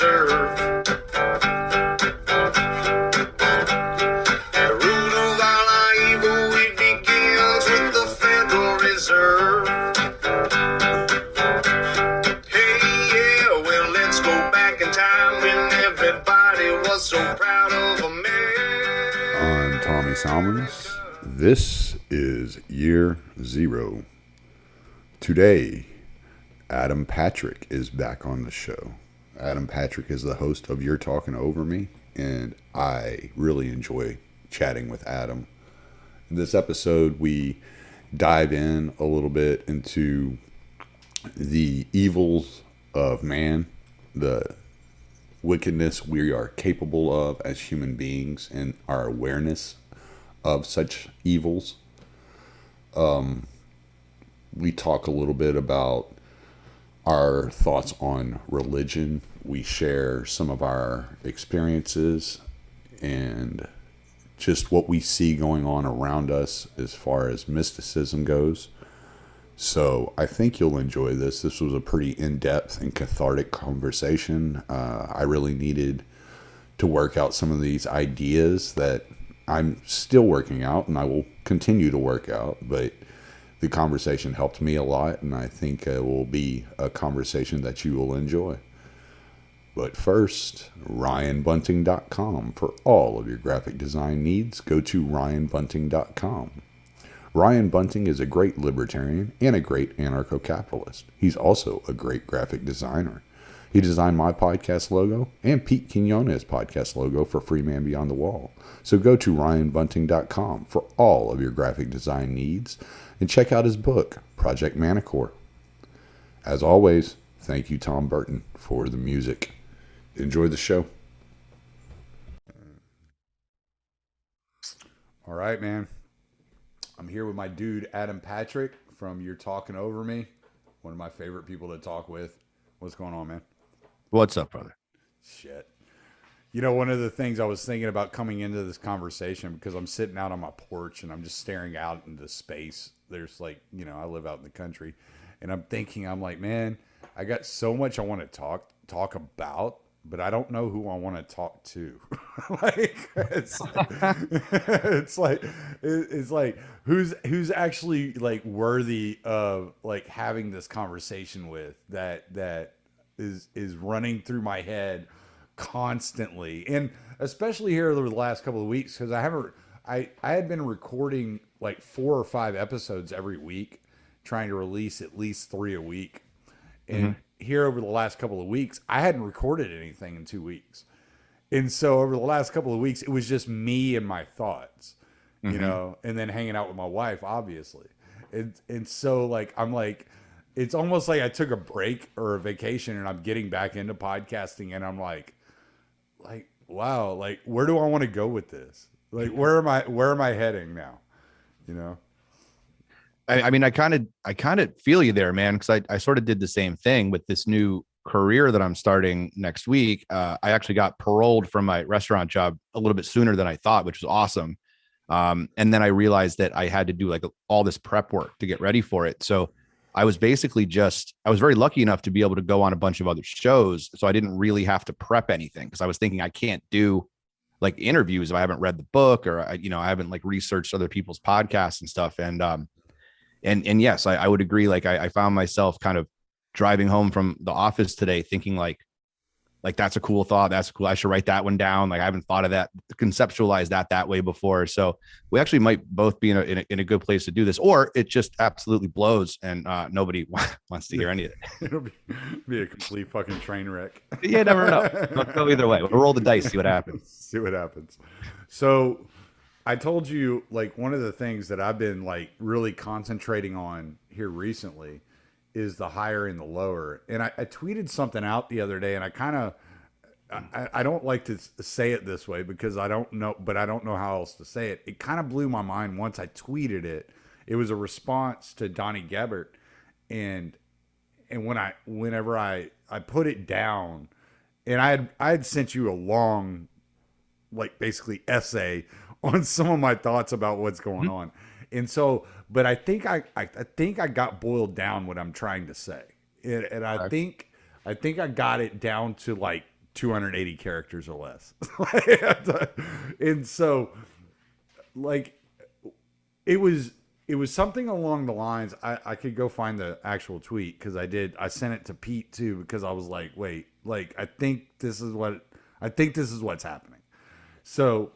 Reserve. The root of all our evil, it begins with the Federal Reserve. Hey, yeah, well, let's go back in time when everybody was so proud of a man. I'm Tommy Salmons. This is Year Zero. Today, Adam Patrick is back on the show. Adam Patrick is the host of Yer Talkin Over Me, and I really enjoy chatting with Adam. In this episode, we dive in a little bit into the evils of man, the wickedness we are capable of as human beings, and our awareness of such evils. We talk a little bit about our thoughts on religion. We share some of our experiences and just what we see going on around us as far as mysticism goes. So I think you'll enjoy this. This was a pretty in-depth and cathartic conversation. I really needed to work out some of these ideas that I'm still working out, and I will continue to work out, but the conversation helped me a lot, and I think it will be a conversation that you will enjoy. But first, RyanBunting.com. For all of your graphic design needs, go to RyanBunting.com. Ryan Bunting is a great libertarian and a great anarcho-capitalist. He's also a great graphic designer. He designed my podcast logo and Pete Quinones' podcast logo for Free Man Beyond the Wall. So go to RyanBunting.com for all of your graphic design needs and check out his book, Project Manicore. As always, thank you, Tom Burton, for the music. Enjoy the show. All right, man. I'm here with my dude, Adam Patrick, from Yer Talkin Over Me. One of my favorite people to talk with. What's going on, man? What's up, brother? Shit. You know, one of the things I was thinking about coming into this conversation, because I'm sitting out on my porch and I'm just staring out into space. There's like, you know, I live out in the country, and I'm thinking, I'm like, man, I got so much I want to talk about, but I don't know who I want to talk to. It's like who's actually like worthy of like having this conversation with that is running through my head constantly, and especially here over the last couple of weeks, because I had been recording like 4 or 5 episodes every week, trying to release at least 3 a week, and here over the last couple of weeks I hadn't recorded anything in 2 weeks, and so over the last couple of weeks it was just me and my thoughts, you know, and then hanging out with my wife, obviously, and so like I'm like, it's almost like I took a break or a vacation and I'm getting back into podcasting, and I'm like, wow, like, where do I want to go with this? Like, where am I heading now? You know? I mean, I kind of feel you there, man. Cause I sort of did the same thing with this new career that I'm starting next week. I actually got paroled from my restaurant job a little bit sooner than I thought, which was awesome. And then I realized that I had to do like all this prep work to get ready for it. So I was basically I was very lucky enough to be able to go on a bunch of other shows. So I didn't really have to prep anything, because I was thinking I can't do like interviews if I haven't read the book, or I haven't like researched other people's podcasts and stuff. And yes, I would agree. Like I found myself kind of driving home from the office today thinking like that's a cool thought. That's cool. I should write that one down. Like I haven't thought of that, conceptualized that way before. So we actually might both be in a good place to do this, or it just absolutely blows and nobody wants to hear any of it. It'll be a complete fucking train wreck. You never know. It'll go either way. We'll roll the dice, see what happens. See what happens. So I told you, like, one of the things that I've been like really concentrating on here recently is the higher and the lower. And I tweeted something out the other day, and I don't like to say it this way because I don't know how else to say it. It kind of blew my mind once I tweeted it. It was a response to Donnie Gebert, and whenever I put it down, and I had sent you a long, like, basically essay on some of my thoughts about what's going on. And so, but I think I got boiled down what I'm trying to say. And I think I got it down to like 280 characters or less. And so, like, it was something along the lines. I could go find the actual tweet because I sent it to Pete too, because I was like, wait, like, I think this is what's happening. So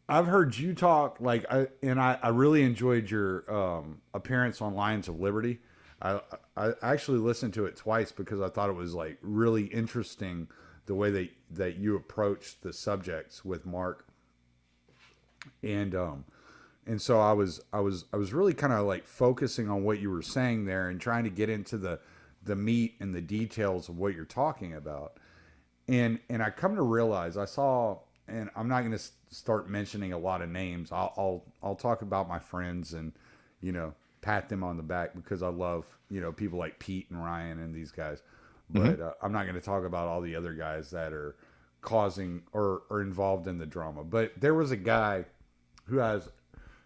I've heard you talk, like, I really enjoyed your appearance on Lions of Liberty. I actually listened to it twice because I thought it was, like, really interesting the way that you approached the subjects with Mark. And so I was really kind of, like, focusing on what you were saying there and trying to get into the meat and the details of what you're talking about. And I come to realize, I saw, and I'm not going to start mentioning a lot of names. I'll talk about my friends and, pat them on the back because I love, people like Pete and Ryan and these guys. But I'm not going to talk about all the other guys that are causing or involved in the drama. But there was a guy who has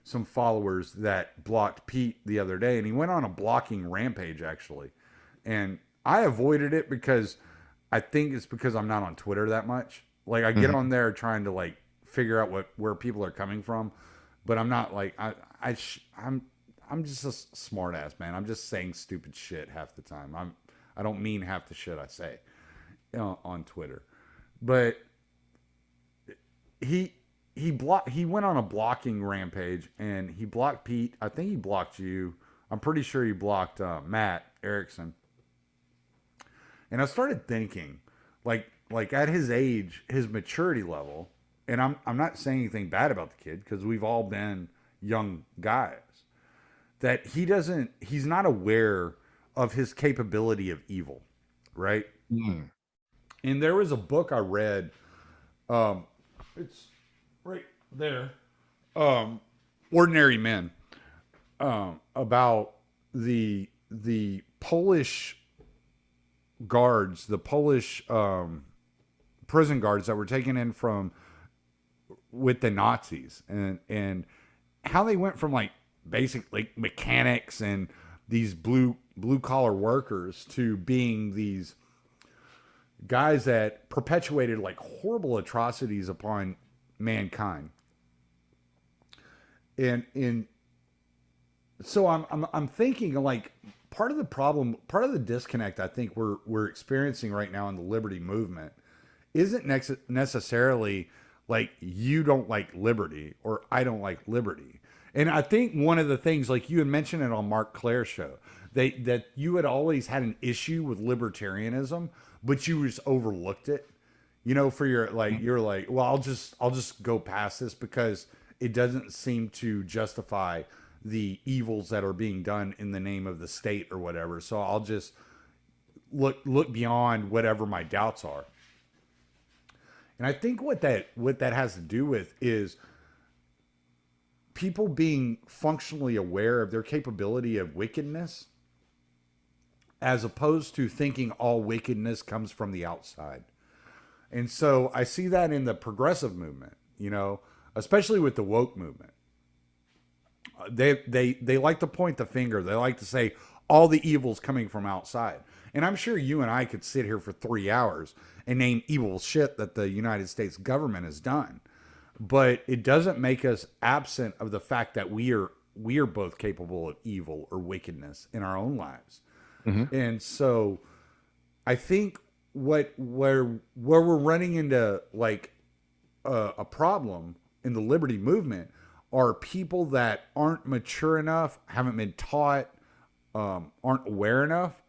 some followers that blocked Pete the other day, and he went on a blocking rampage, actually. And I avoided it because I think it's because I'm not on Twitter that much. Like, I get on there trying to, like, figure out where people are coming from, but I'm not, like, I'm just a smart ass, man. I'm just saying stupid shit half the time. I don't mean half the shit I say on Twitter. But he went on a blocking rampage, and he blocked Pete. I think he blocked you. I'm pretty sure he blocked Matt Erickson. And I started thinking, like at his age, his maturity level, and I'm not saying anything bad about the kid because we've all been young guys, that he's not aware of his capability of evil, right? And there was a book I read, it's right there, Ordinary Men, about the Polish guards, the Polish prison guards that were taken in with the Nazis, and how they went from, like, basic, like, mechanics and these blue collar workers to being these guys that perpetuated, like, horrible atrocities upon mankind. And so I'm thinking, like, part of the problem, part of the disconnect I think we're experiencing right now in the liberty movement isn't necessarily like you don't like liberty or I don't like liberty. And I think one of the things, like you had mentioned it on Mark Claire's show, that you had always had an issue with libertarianism, but you just overlooked it, for your, like, you're like, well, I'll just go past this because it doesn't seem to justify the evils that are being done in the name of the state or whatever. So I'll just look beyond whatever my doubts are. And I think what that has to do with is people being functionally aware of their capability of wickedness, as opposed to thinking all wickedness comes from the outside. And so I see that in the progressive movement, especially with the woke movement. They like to point the finger. They like to say all the evil's coming from outside. And I'm sure you and I could sit here for 3 hours and name evil shit that the United States government has done. But it doesn't make us absent of the fact that we are both capable of evil or wickedness in our own lives. And so I think where we're running into, like, a problem in the liberty movement are people that aren't mature enough, haven't been taught, aren't aware enough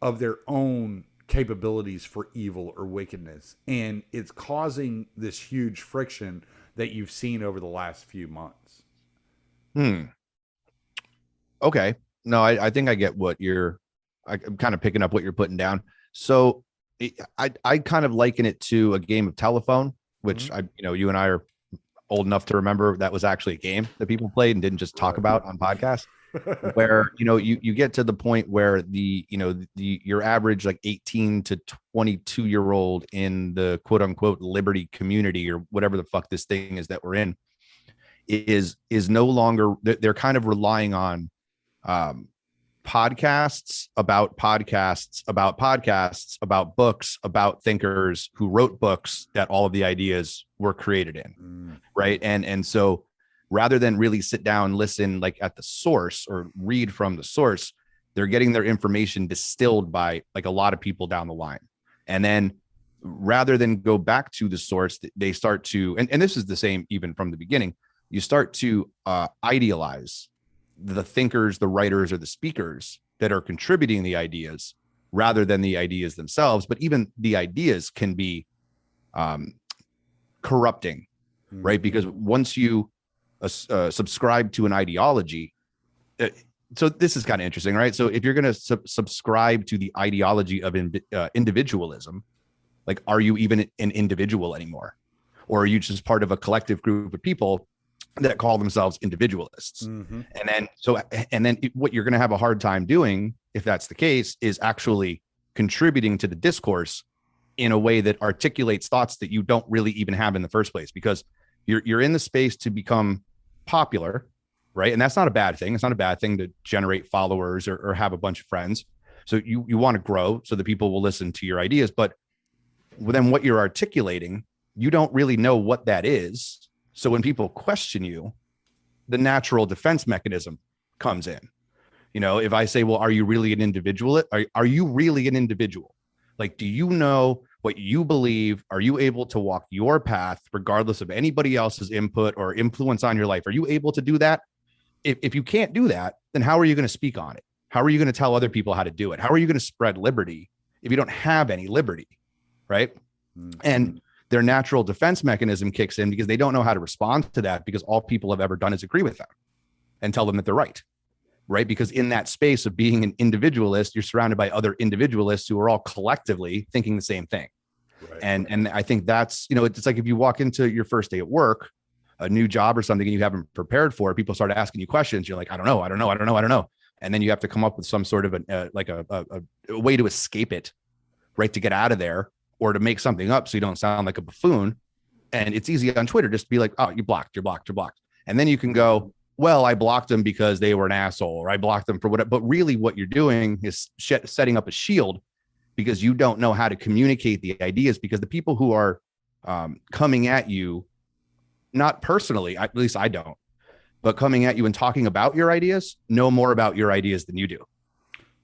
of their own capabilities for evil or wickedness. And it's causing this huge friction that you've seen over the last few months. Okay. No, I think I get what I'm kind of picking up what you're putting down. So I kind of liken it to a game of telephone, which you and I are old enough to remember that was actually a game that people played and didn't just talk about on podcasts. Where you get to the point where your average, like, 18 to 22 year old in the quote unquote liberty community, or whatever the fuck this thing is that we're in, is no longer, they're kind of relying on podcasts about podcasts about podcasts about books about thinkers who wrote books that all of the ideas were created in. Right. And so rather than really sit down, listen like at the source or read from the source, they're getting their information distilled by like a lot of people down the line. And then rather than go back to the source, they start to, and this is the same even from the beginning, you start to idealize the thinkers, the writers, or the speakers that are contributing the ideas rather than the ideas themselves. But even the ideas can be corrupting, right? Because once you subscribe to an ideology, so this is kind of interesting, right? So if you're going to subscribe to the ideology of individualism, like, are you even an individual anymore? Or are you just part of a collective group of people that call themselves individualists? And then what you're going to have a hard time doing, if that's the case, is actually contributing to the discourse in a way that articulates thoughts that you don't really even have in the first place, because you're in the space to become popular, right? And that's not a bad thing. It's not a bad thing to generate followers or have a bunch of friends. So you want to grow so that people will listen to your ideas. But then what you're articulating, you don't really know what that is. So when people question you, the natural defense mechanism comes in. You know, if I say, well, are you really an individual? Are you really an individual? Like, do you know what you believe? Are you able to walk your path regardless of anybody else's input or influence on your life? Are you able to do that? If you can't do that, then how are you going to speak on it? How are you going to tell other people how to do it? How are you going to spread liberty if you don't have any liberty? Right. And their natural defense mechanism kicks in because they don't know how to respond to that, because all people have ever done is agree with them and tell them that they're right. Right. Because in that space of being an individualist, you're surrounded by other individualists who are all collectively thinking the same thing. Right. And I think that's, you know, it's like if you walk into your first day at work, a new job or something, and you haven't prepared for it, people start asking you questions. You're like, I don't know. And then you have to come up with some sort of a way to escape it, right? To get out of there, or to make something up so you don't sound like a buffoon. And it's easy on Twitter just to be like, oh, you're blocked. And then you can go, well, I blocked them because they were an asshole, or I blocked them for whatever. But really what you're doing is setting up a shield, because you don't know how to communicate the ideas, because the people who are coming at you, not personally, at least I don't, but coming at you and talking about your ideas, know more about your ideas than you do.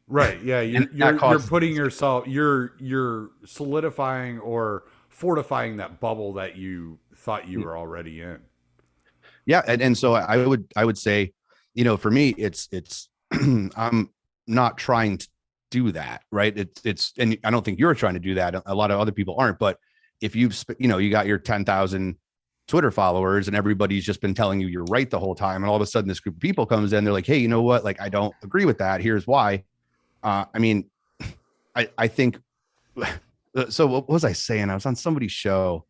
Right. Yeah. You're putting yourself, you're solidifying or fortifying that bubble that you thought you were already in. Yeah. And so I would say, you know, for me, it's I'm not trying to do that. Right. It's, and I don't think you're trying to do that. A lot of other people aren't, but if you got your 10,000 Twitter followers and everybody's just been telling you you're right the whole time, and all of a sudden this group of people comes in, they're like, hey, you know what? Like, I don't agree with that. Here's why. I mean, I think, so what was I saying? I was on somebody's show,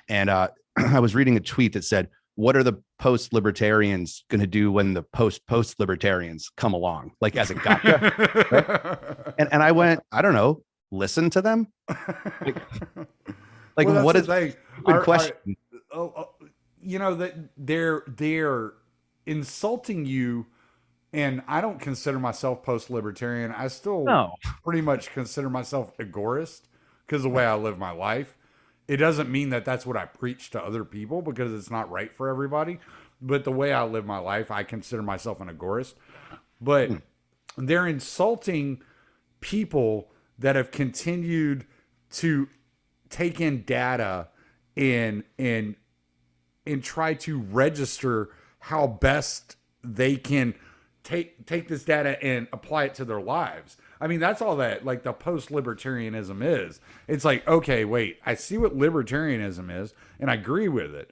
and I was reading a tweet that said, what are the post-libertarians going to do when the post-libertarians come along? Like, as a gotcha. Right? And I went, I don't know, listen to them. Like well, what is a good question? You know, that they're insulting you. And I don't consider myself post-libertarian. I still pretty much consider myself agorist because of the way I live my life. It doesn't mean that that's what I preach to other people, because it's not right for everybody. But the way I live my life, I consider myself an agorist. But they're insulting people that have continued to take in data and try to register how best they can take this data and apply it to their lives. I mean, that's all that like the post-libertarianism is. It's like, okay, wait, I see what libertarianism is and I agree with it.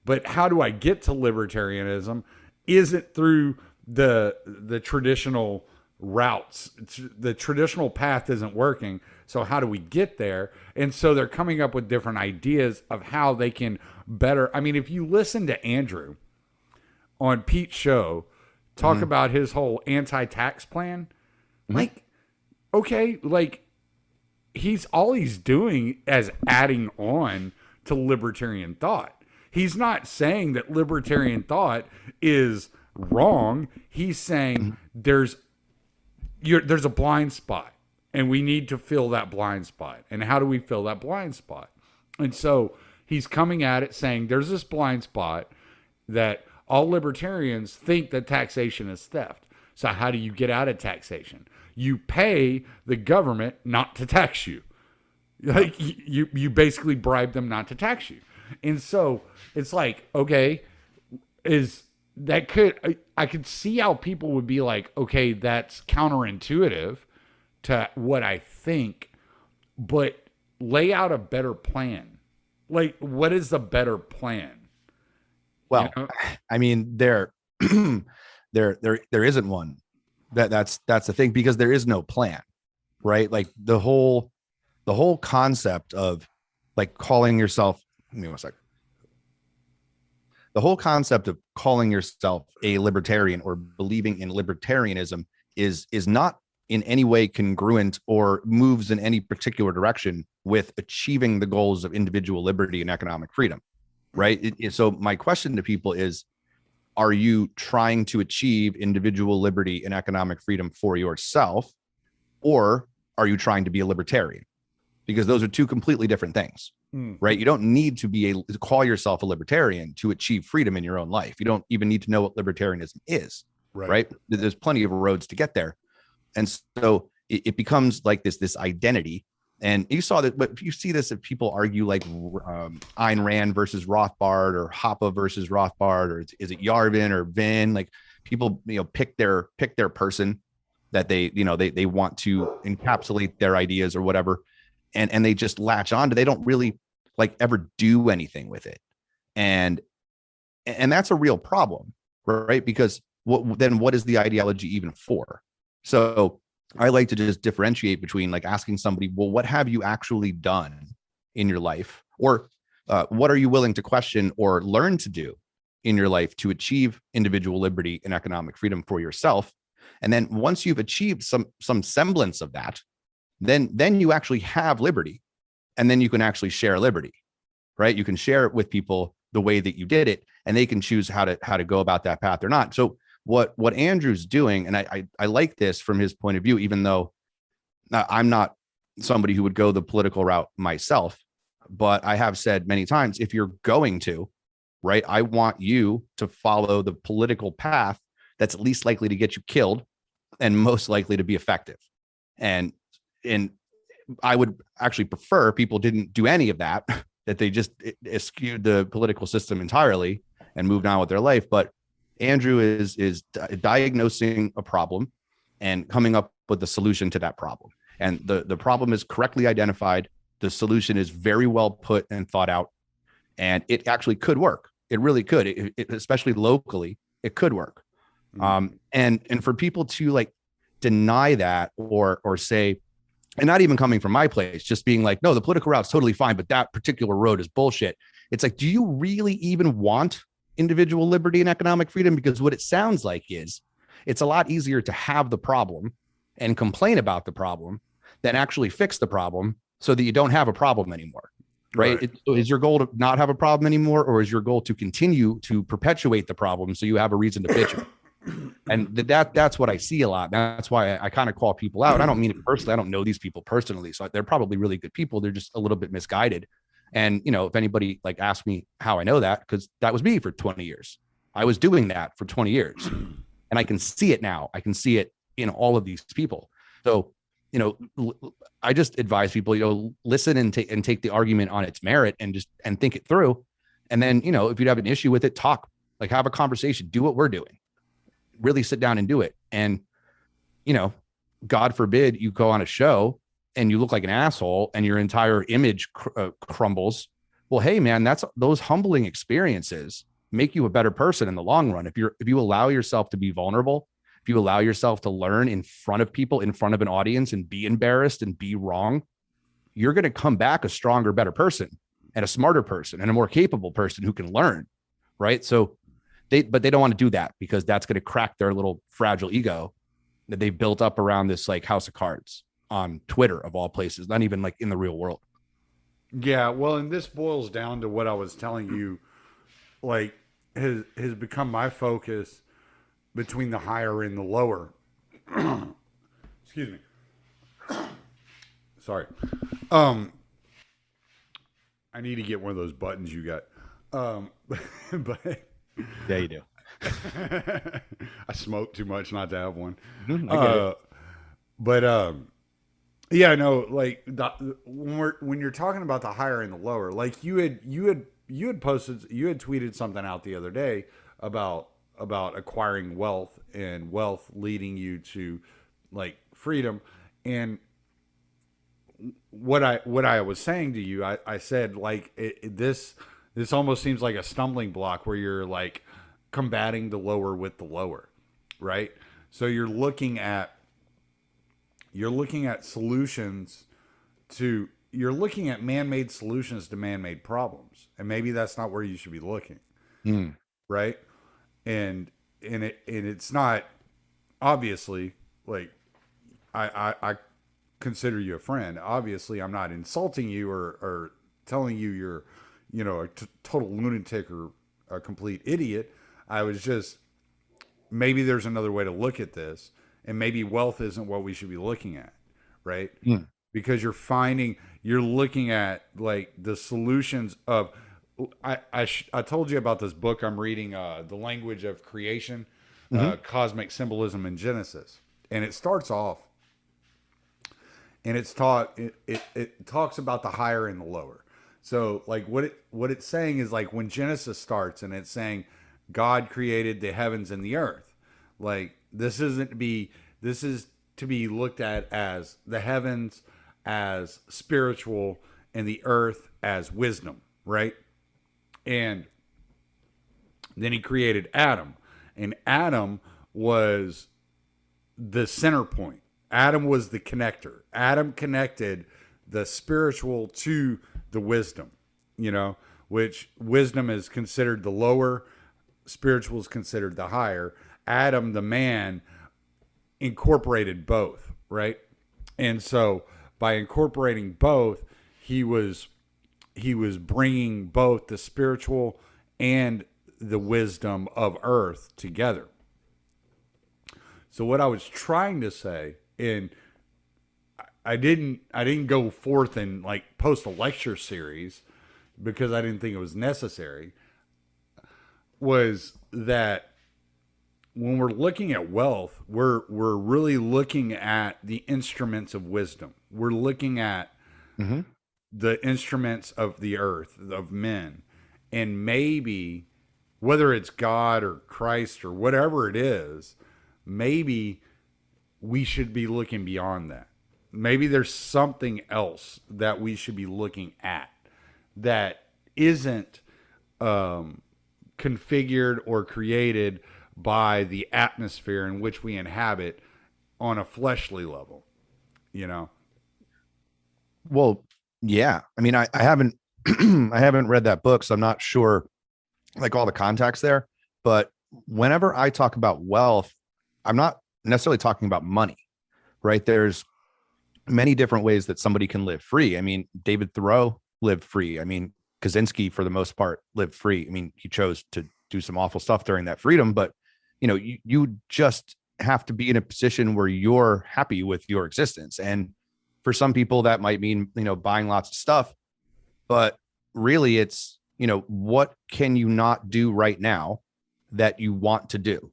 But how do I get to libertarianism? Is it through the traditional routes? The traditional path isn't working. So how do we get there? And so they're coming up with different ideas of how they can better. I mean, if you listen to Andrew on Pete's show, talk about his whole anti-tax plan. Like, okay, like he's doing as adding on to libertarian thought. He's not saying that libertarian thought is wrong. He's saying there's there's a blind spot, and we need to fill that blind spot. And how do we fill that blind spot? And so he's coming at it saying there's this blind spot that all libertarians think that taxation is theft. So how do you get out of taxation? You pay the government not to tax you. Like you basically bribe them not to tax you. And so it's like, okay, I could see how people would be like, okay, that's counterintuitive to what I think, but lay out a better plan. Like, what is the better plan? Well, you know? I mean, there isn't one. That's the thing, because there is no plan, right? Like the whole concept of like calling yourself, give me one second. The whole concept of calling yourself a libertarian or believing in libertarianism is not in any way congruent or moves in any particular direction with achieving the goals of individual liberty and economic freedom, right? So my question to people is, are you trying to achieve individual liberty and economic freedom for yourself, or are you trying to be a libertarian? Because those are two completely different things, right? You don't need to call yourself a libertarian to achieve freedom in your own life. You don't even need to know what libertarianism is, right? There's plenty of roads to get there. And so it becomes like this identity. And you saw that, but you see this if people argue like Ayn Rand versus Rothbard, or Hoppe versus Rothbard, or is it Yarvin or Vin? Like people, pick their person that they want to encapsulate their ideas or whatever. And they just latch on to, they don't really like ever do anything with it. And that's a real problem, right? Because what is the ideology even for? So I like to just differentiate between like asking somebody, well, what have you actually done in your life? Or what are you willing to question or learn to do in your life to achieve individual liberty and economic freedom for yourself? And then once you've achieved some semblance of that, then you actually have liberty, and then you can actually share liberty, right? You can share it with people the way that you did it, and they can choose how to go about that path or not. So what Andrew's doing, and I like this from his point of view, even though I'm not somebody who would go the political route myself, but I have said many times, if you're going to, right, I want you to follow the political path that's least likely to get you killed and most likely to be effective. And I would actually prefer people didn't do any of that, that they just eschewed the political system entirely and moved on with their life. But Andrew is diagnosing a problem and coming up with a solution to that problem. And the problem is correctly identified. The solution is very well put and thought out, and it actually could work. It really could, especially locally, it could work. And for people to like deny that or say, and not even coming from my place, just being like, no, the political route's totally fine, but that particular road is bullshit. It's like, do you really even want individual liberty and economic freedom? Because what it sounds like is it's a lot easier to have the problem and complain about the problem than actually fix the problem so that you don't have a problem anymore. Right? Is your goal to not have a problem anymore, or is your goal to continue to perpetuate the problem so you have a reason to bitch about it? And that's what I see a lot. That's why I kind of call people out. I don't mean it personally. I don't know these people personally, so they're probably really good people. They're just a little bit misguided. And if anybody like asks me how I know that, because that was me for 20 years. I was doing that for 20 years, and I can see it now. I can see it in all of these people. So I just advise people, listen and take the argument on its merit and think it through. And then, if you have an issue with it, talk, like have a conversation, do what we're doing, really sit down and do it. And, God forbid you go on a show and you look like an asshole and your entire image crumbles. Well, hey man, those humbling experiences make you a better person in the long run. If you allow yourself to be vulnerable, if you allow yourself to learn in front of people, in front of an audience, and be embarrassed and be wrong, you're going to come back a stronger, better person, and a smarter person, and a more capable person who can learn. Right. So they don't want to do that, because that's going to crack their little fragile ego that they built up around this like house of cards on Twitter of all places, not even like in the real world. Yeah. Well, and this boils down to what I was telling you, like has become my focus between the higher and the lower. Excuse me. Sorry. I need to get one of those buttons you got. But Yeah, you do. I smoke too much not to have one. I get it. But yeah, no, like when you're talking about the higher and the lower, like you had tweeted something out the other day about acquiring wealth and wealth leading you to like freedom. And what I was saying to you, I said like this almost seems like a stumbling block where you're like combating the lower with the lower, right? So you're looking at solutions you're looking at man-made solutions to man-made problems, and maybe that's not where you should be looking, right? And it's not, obviously, like I consider you a friend. Obviously, I'm not insulting you or telling you you're, a total lunatic or a complete idiot. I was just, maybe there's another way to look at this, and maybe wealth isn't what we should be looking at, right? Because you're looking at like the solutions of, I told you about this book I'm reading, The Language of Creation, Cosmic Symbolism in Genesis. And it starts off, and it talks about the higher and the lower. So like what it's saying is like when Genesis starts and it's saying God created the heavens and the earth. Like this is to be looked at as the heavens as spiritual and the earth as wisdom, right? And then he created Adam, and Adam was the center point. Adam was the connector. Adam connected the spiritual to the wisdom, which wisdom is considered the lower, spiritual is considered the higher. Adam, the man, incorporated both, right? And so by incorporating both, he was bringing both the spiritual and the wisdom of earth together. So what I was trying to say, and I didn't go forth and like post a lecture series because I didn't think it was necessary, was that when we're looking at wealth, we're really looking at the instruments of wisdom. We're looking at the instruments of the earth, of men. And maybe, whether it's God or Christ or whatever it is, maybe we should be looking beyond that. Maybe there's something else that we should be looking at that isn't configured or created by the atmosphere in which we inhabit on a fleshly level, Well, yeah. I mean, I haven't I haven't read that book, so I'm not sure like all the context there. But whenever I talk about wealth, I'm not necessarily talking about money, right? There's many different ways that somebody can live free. I mean, David Thoreau lived free. I mean, Kaczynski, for the most part, lived free. I mean, he chose to do some awful stuff during that freedom, but you just have to be in a position where you're happy with your existence. And for some people that might mean, buying lots of stuff, but really it's, what can you not do right now that you want to do?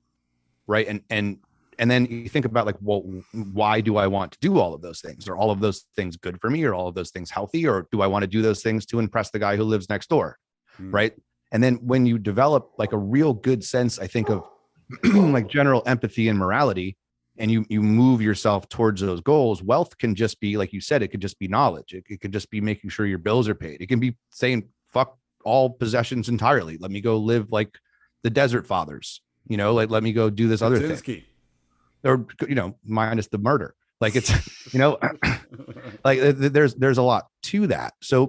Right. And then you think about like, well, why do I want to do all of those things? Are all of those things good for me? Are all of those things healthy? Or do I want to do those things to impress the guy who lives next door? Right. And then when you develop like a real good sense, I think, of like general empathy and morality, and you move yourself towards those goals, wealth can just be, like you said, it could just be knowledge. It could just be making sure your bills are paid. It can be saying, fuck all possessions entirely. Let me go live like the Desert Fathers, like, let me go do this other thing. Or, minus the murder. Like it's, like there's a lot to that. So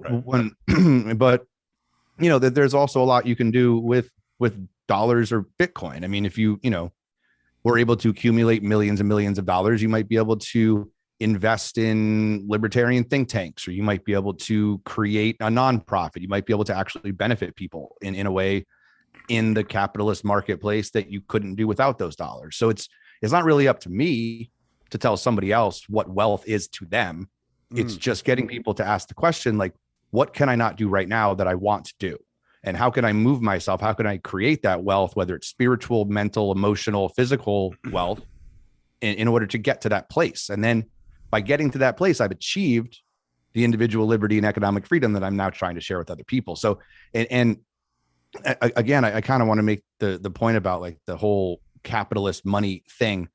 but there's also a lot you can do with dollars or Bitcoin. I mean, if you were able to accumulate millions and millions of dollars, you might be able to invest in libertarian think tanks, or you might be able to create a nonprofit. You might be able to actually benefit people in a way in the capitalist marketplace that you couldn't do without those dollars. So it's not really up to me to tell somebody else what wealth is to them. It's just getting people to ask the question, like, what can I not do right now that I want to do? And how can I move myself? How can I create that wealth, whether it's spiritual, mental, emotional, physical wealth, in order to get to that place? And then by getting to that place, I've achieved the individual liberty and economic freedom that I'm now trying to share with other people. So, and again, I kind of want to make the point about like the whole capitalist money thing.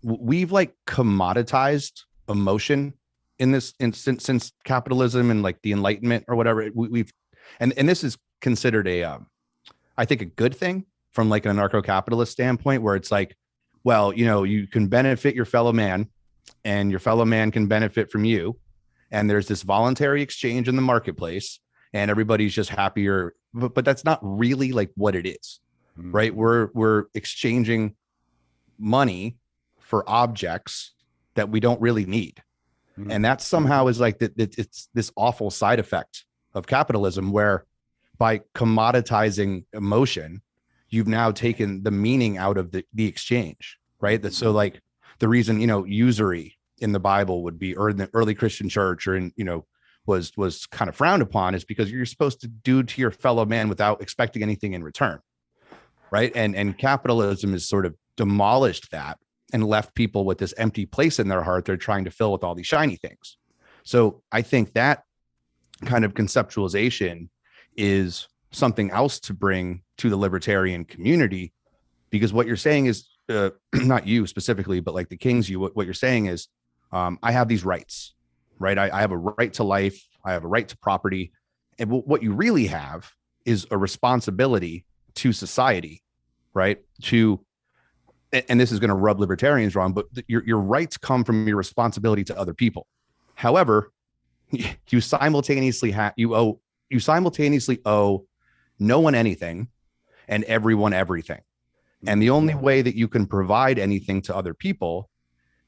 We've like commoditized emotion in this instance since capitalism and like the Enlightenment or whatever. We've and this is considered I think a good thing from like an anarcho-capitalist standpoint, where it's like, well, you know, you can benefit your fellow man and your fellow man can benefit from you. And there's this voluntary exchange in the marketplace and everybody's just happier. But that's not really like what it is, right? We're exchanging money for objects that we don't really need. And that somehow is like that. It's this awful side effect of capitalism, where by commoditizing emotion, you've now taken the meaning out of the exchange, right? That so like the reason, you know, usury in the Bible would be, or in the early Christian church, or in, you know, was kind of frowned upon, is because you're supposed to do to your fellow man without expecting anything in return, right? And capitalism has sort of demolished that and left people with this empty place in their heart they're trying to fill with all these shiny things. So I think that kind of conceptualization is something else to bring to the libertarian community, because what you're saying is not you specifically, but like the Kings, what you're saying is, I have these rights, right? I have a right to life. I have a right to property. And what you really have is a responsibility to society, right? And this is going to rub libertarians wrong, but your rights come from your responsibility to other people. However, you simultaneously owe no one anything and everyone everything. And the only way that you can provide anything to other people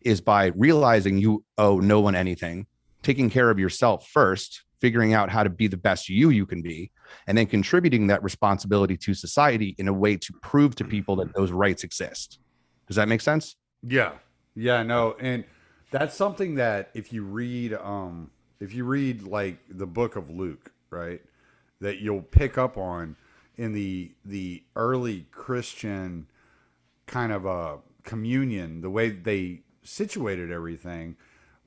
is by realizing you owe no one anything, taking care of yourself first, figuring out how to be the best you can be, and then contributing that responsibility to society in a way to prove to people that those rights exist. Does that make sense? Yeah. Yeah, no. And that's something that if you read like the book of Luke, right, that you'll pick up on in the early Christian kind of a communion, the way they situated everything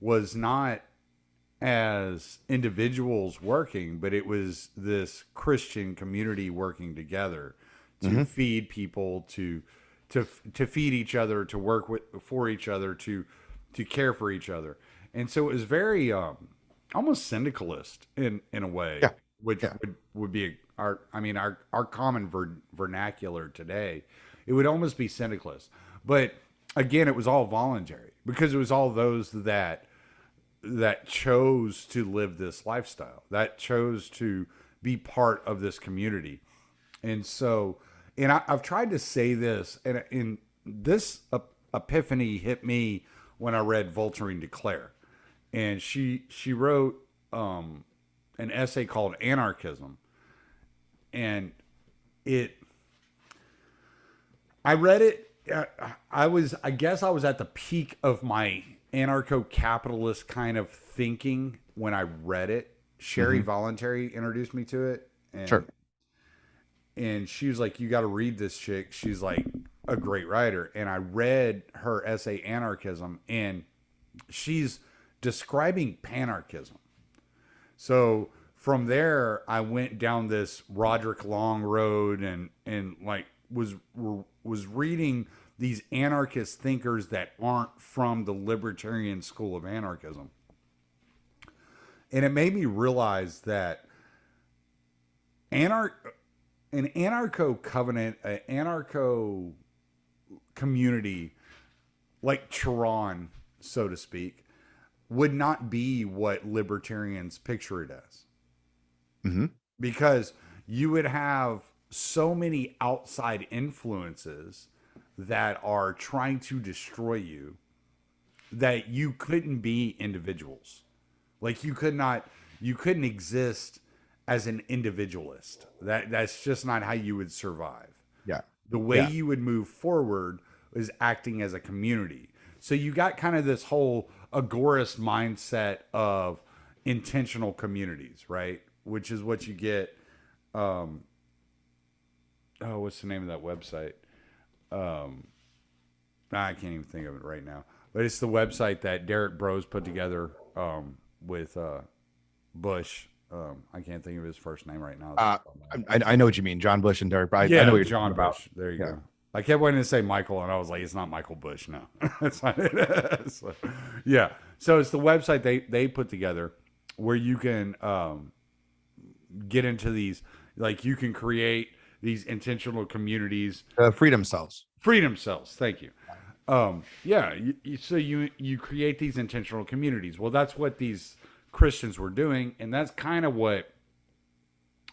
was not as individuals working, but it was this Christian community working together to feed people, to feed each other, to work for each other, to care for each other. And so it was very almost syndicalist in a way, which would be our common vernacular today. It would almost be syndicalist. But again, it was all voluntary, because it was all those that chose to live this lifestyle, that chose to be part of this community. And so, and I've tried to say this, and in this epiphany hit me when I read Voltairine de Cleyre. And she wrote an essay called Anarchism. And I read it. I guess I was at the peak of my anarcho-capitalist kind of thinking when I read it. Sherry Voluntary introduced me to it. And, sure. And she was like, you got to read this chick. She's like a great writer. And I read her essay, Anarchism, and she's describing panarchism. So from there, I went down this Roderick Long road and like was reading these anarchist thinkers that aren't from the libertarian school of anarchism. And it made me realize that an anarcho covenant, an anarcho community like Tehran, so to speak, would not be what libertarians picture it as. Because you would have so many outside influences that are trying to destroy you that you couldn't be individuals. Like you couldn't exist as an individualist. That's just not how you would survive. Yeah. The way you would move forward is acting as a community. So you got kind of this whole agorist mindset of intentional communities, right? Which is what you get. What's the name of that website? I can't even think of it right now. But it's the website that Derek Bros put together with Bush. I can't think of his first name right now. I know what you mean, John Bush and Derek. I know what you're John talking Bush. There you go. I kept wanting to say Michael, and I was like, it's not Michael Bush. No, that's not it. So, yeah. So it's the website they put together where you can get into these, like you can create these intentional communities. Freedom cells. Freedom cells. Thank you. So you create these intentional communities. Well, that's what these Christians were doing, and that's kind of what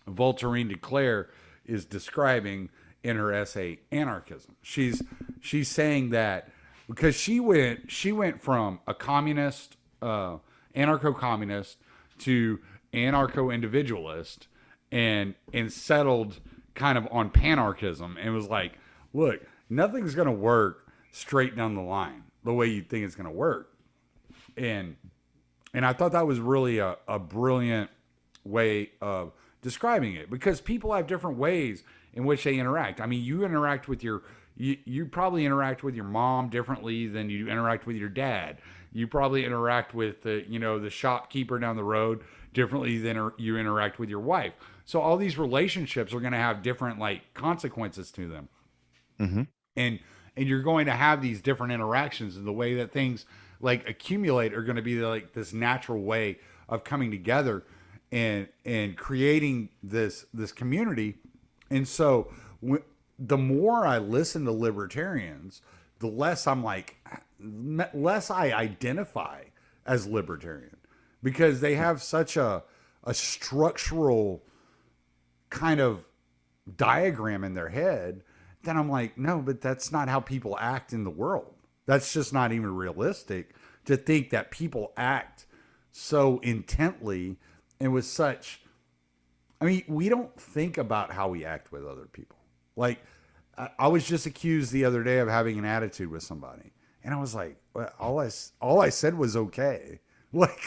Voltairine de Cleyre is describing in her essay Anarchism. She's saying that because she went from a communist, anarcho-communist to anarcho-individualist, and settled kind of on panarchism, and was like, look, nothing's going to work straight down the line the way you think it's going to work. And I thought that was really a brilliant way of describing it, because people have different ways in which they interact. I mean, you interact with you probably interact with your mom differently than you interact with your dad. You probably interact with the shopkeeper down the road differently than you interact with your wife. So all these relationships are going to have different consequences to them. Mm-hmm. And you're going to have these different interactions, and the way that things accumulate are going to be this natural way of coming together and creating this community. And so the more I listen to libertarians, the less less I identify as libertarian, because they have such a structural kind of diagram in their head. Then I'm like, no, but that's not how people act in the world. That's just not even realistic to think that people act so intently and with such. I mean, we don't think about how we act with other people. Like, I was just accused the other day of having an attitude with somebody, and I was like, well, all I said was okay. Like,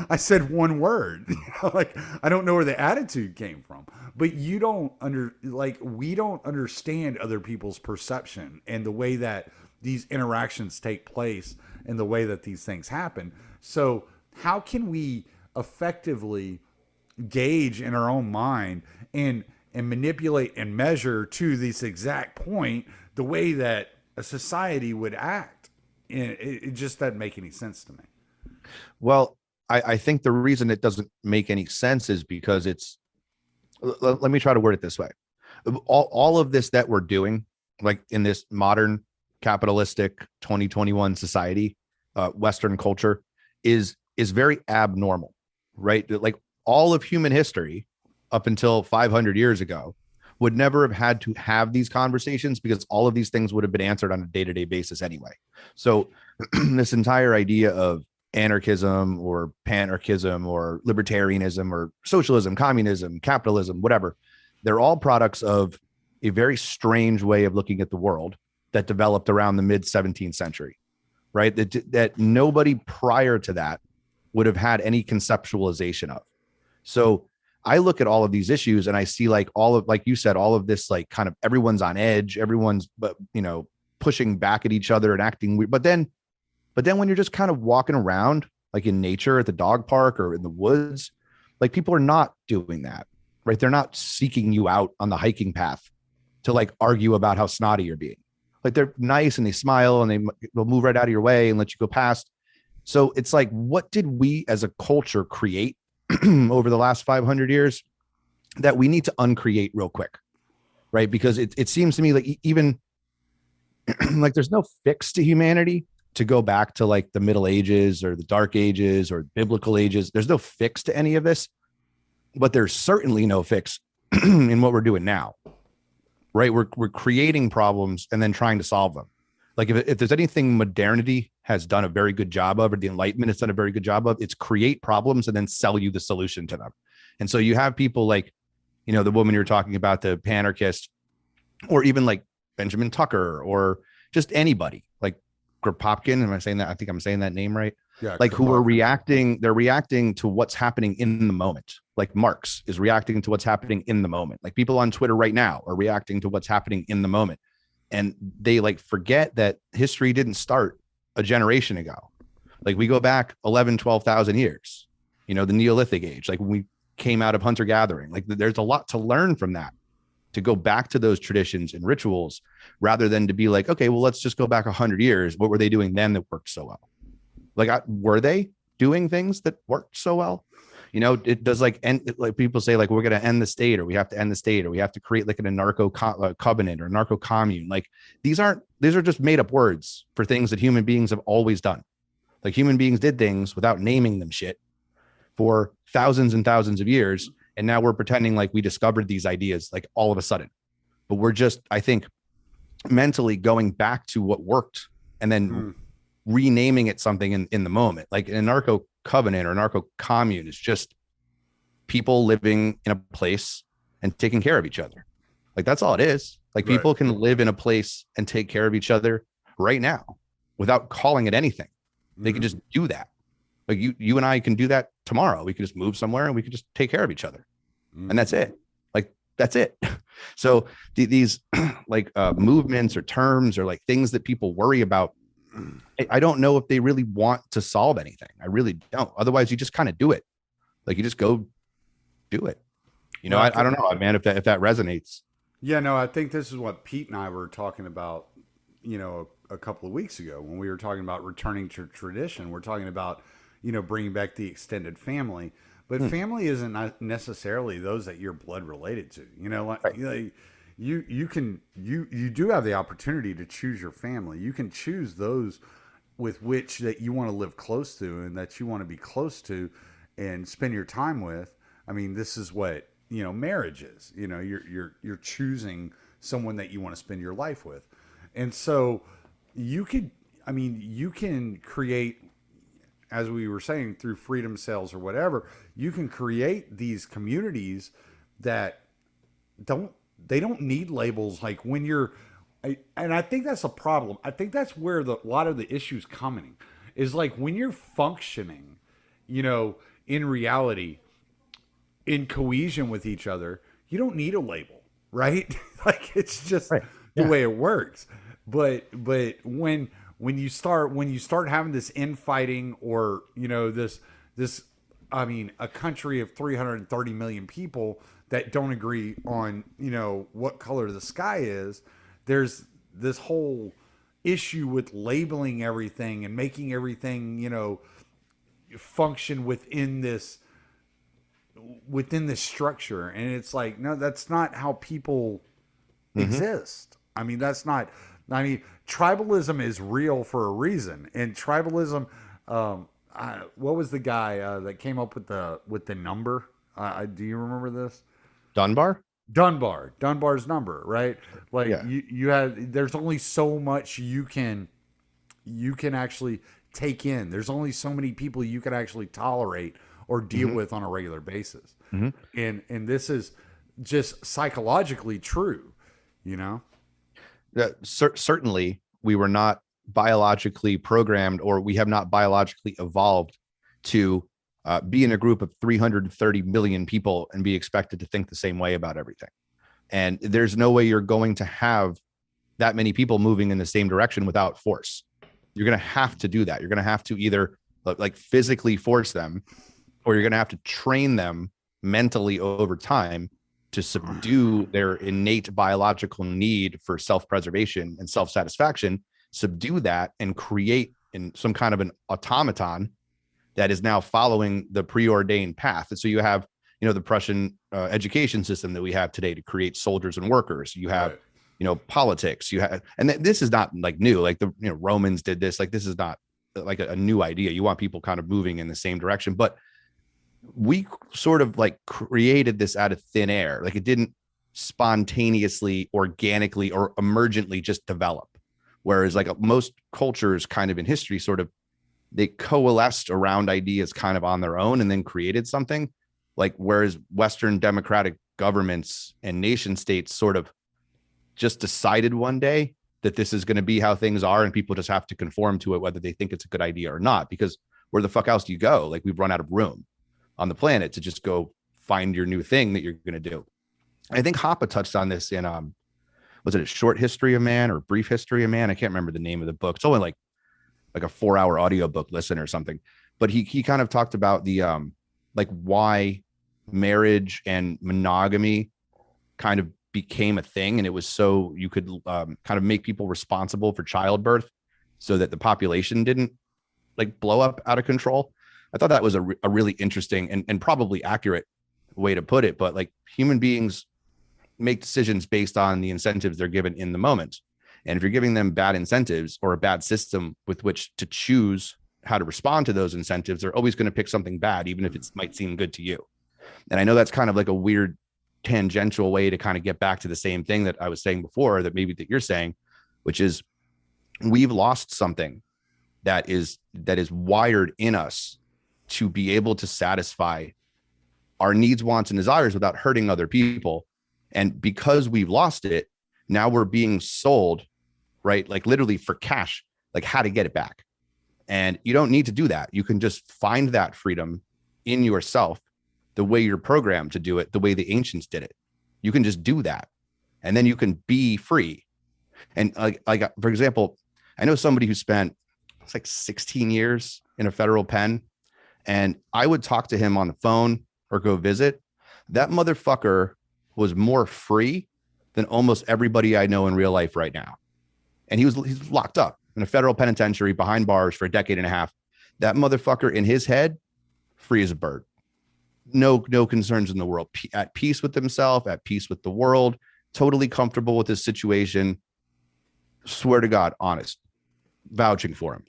I said one word, I don't know where the attitude came from, but we don't understand other people's perception and the way that these interactions take place and the way that these things happen. So how can we effectively gauge in our own mind and manipulate and measure to this exact point the way that a society would act? And it just doesn't make any sense to me. Well, I think the reason it doesn't make any sense is because let me try to word it this way. All of this that we're doing, like in this modern capitalistic 2021 society, Western culture is very abnormal, right? Like all of human history up until 500 years ago would never have had to have these conversations, because all of these things would have been answered on a day-to-day basis anyway. So this entire idea of anarchism or panarchism or libertarianism or socialism, communism, capitalism, whatever, they're all products of a very strange way of looking at the world that developed around the mid 17th century, right? That nobody prior to that would have had any conceptualization of. So I look at all of these issues and I see like you said, all of this, like kind of everyone's on edge, everyone's, pushing back at each other and acting weird. But then when you're just kind of walking around like in nature at the dog park or in the woods, like people are not doing that, right? They're not seeking you out on the hiking path to like argue about how snotty you're being. Like they're nice and they smile and they'll move right out of your way and let you go past. So it's like, what did we as a culture create over the last 500 years that we need to uncreate real quick, right? Because it seems to me like even like there's no fix to humanity to go back to like the Middle Ages or the Dark Ages or biblical ages. There's no fix to any of this, but there's certainly no fix in what we're doing now, right? We're creating problems and then trying to solve them. Like if there's anything modernity has done a very good job of, or the Enlightenment has done a very good job of, it's create problems and then sell you the solution to them. And so you have people like, the woman you're talking about, the panarchist, or even like Benjamin Tucker, or just anybody, like Kropotkin. Am I saying that? I think I'm saying that name right. Yeah. Like who are reacting, they're reacting to what's happening in the moment. Like Marx is reacting to what's happening in the moment. Like people on Twitter right now are reacting to what's happening in the moment. And they like forget that history didn't start a generation ago. Like we go back 11, 12,000 years, you know, the Neolithic age, like when we came out of hunter gathering, like there's a lot to learn from that, to go back to those traditions and rituals rather than to be like, okay, well, let's just go back 100 years. What were they doing then that worked so well? Like, were they doing things that worked so well? You know, it does like end, like people say, like, we're going to end the state, or we have to end the state, or we have to create like an anarcho covenant or narco commune. Like these are just made up words for things that human beings have always done. Like human beings did things without naming them shit for thousands and thousands of years. And now we're pretending like we discovered these ideas like all of a sudden, but we're just, I think, mentally going back to what worked and then renaming it something in the moment. Like an anarcho covenant or narco commune is just people living in a place and taking care of each other. Like that's all it is. Like people can live in a place and take care of each other right now without calling it anything. They can just do that. Like you and I can do that tomorrow. We can just move somewhere and we can just take care of each other. And that's it. Like, that's it. So these like movements or terms or like things that people worry about, I don't know if they really want to solve anything. I really don't. Otherwise, you just kind of do it. Like you just go do it. You know, I don't know, man, if that resonates. Yeah, no, I think this is what Pete and I were talking about, you know, a couple of weeks ago when we were talking about returning to tradition. We're talking about, you know, bringing back the extended family. But family isn't necessarily those that you're blood related to. You know, like, you do have the opportunity to choose your family. You can choose those with which that you want to live close to and that you want to be close to and spend your time with. I mean, this is what, you know, marriage is. You know, you're choosing someone that you want to spend your life with. And so you can create, as we were saying, through freedom cells or whatever, you can create these communities that don't need labels. Like when you're, and I think that's a problem. I think that's where a lot of the issues coming is, like when you're functioning, you know, in reality, in cohesion with each other, you don't need a label, right? Like it's just the way it works. But when you start having this infighting, or, you know, this, I mean, a country of 330 million people that don't agree on, you know, what color the sky is, there's this whole issue with labeling everything and making everything, you know, function within this structure. And it's like, no, that's not how people exist. I mean, tribalism is real for a reason. And tribalism, what was the guy that came up with the number? Do you remember this? Dunbar's number, right? Like you had, there's only so much you can actually take in. There's only so many people you can actually tolerate or deal with on a regular basis. And this is just psychologically true, you know? Certainly we were not biologically programmed, or we have not biologically evolved to be in a group of 330 million people and be expected to think the same way about everything. And there's no way you're going to have that many people moving in the same direction without force. You're going to have to do that. You're going to have to either like physically force them, or you're going to have to train them mentally over time to subdue their innate biological need for self-preservation and self-satisfaction, subdue that and create in some kind of an automaton that is now following the preordained path. And so you have, you know, the Prussian education system that we have today to create soldiers and workers. You have, you know, politics. You have, and this is not like new, like the, you know, Romans did this. Like this is not like a new idea. You want people kind of moving in the same direction, but we sort of like created this out of thin air. Like it didn't spontaneously, organically, or emergently just develop. Whereas like most cultures kind of in history, sort of, they coalesced around ideas kind of on their own and then created something. Like, whereas Western democratic governments and nation states sort of just decided one day that this is going to be how things are and people just have to conform to it, whether they think it's a good idea or not, because where the fuck else do you go? Like, we've run out of room on the planet to just go find your new thing that you're going to do. I think Hoppe touched on this in, was it a Short History of Man or Brief History of Man? I can't remember the name of the book. It's only like a 4-hour audiobook listen or something. But he kind of talked about the, like why marriage and monogamy kind of became a thing. And it was so you could kind of make people responsible for childbirth so that the population didn't like blow up out of control. I thought that was a really interesting and probably accurate way to put it. But like, human beings make decisions based on the incentives they're given in the moment. And if you're giving them bad incentives or a bad system with which to choose how to respond to those incentives, they're always going to pick something bad, even if it might seem good to you. And I know that's kind of like a weird tangential way to kind of get back to the same thing that I was saying before, that maybe that you're saying, which is we've lost something that is wired in us to be able to satisfy our needs, wants, and desires without hurting other people. And because we've lost it, now we're being sold, right? Like literally for cash, like how to get it back. And you don't need to do that. You can just find that freedom in yourself, the way you're programmed to do it, the way the ancients did it. You can just do that. And then you can be free. And like for example, I know somebody who spent, it's like 16 years in a federal pen. And I would talk to him on the phone or go visit. That motherfucker was more free than almost everybody I know in real life right now. And he's locked up in a federal penitentiary behind bars for a decade and a half. That motherfucker in his head, free as a bird. No concerns in the world, at peace with himself, at peace with the world, totally comfortable with his situation. Swear to God, honest, vouching for him.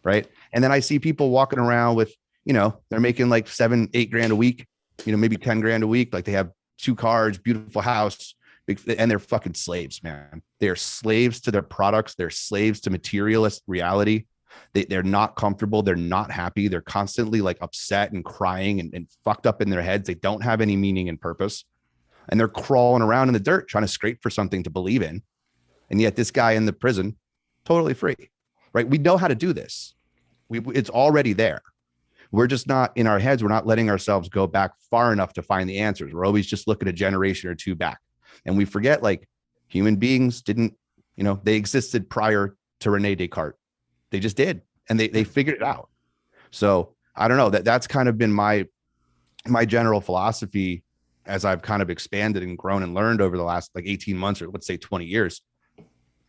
Right. And then I see people walking around with, they're making like $7-8 grand a week, maybe 10 grand a week. Like they have 2 cars, beautiful house, and they're fucking slaves, man. They're slaves to their products. They're slaves to materialist reality. They're not comfortable. They're not happy. They're constantly like upset and crying and fucked up in their heads. They don't have any meaning and purpose. And they're crawling around in the dirt trying to scrape for something to believe in. And yet this guy in the prison, totally free, right? We know how to do this. It's already there. We're just not in our heads. We're not letting ourselves go back far enough to find the answers. We're always just looking a generation or 2 back. And we forget like human beings didn't, they existed prior to Rene Descartes. They just did. And they figured it out. So I don't know, that's kind of been my general philosophy as I've kind of expanded and grown and learned over the last like 18 months, or let's say 20 years,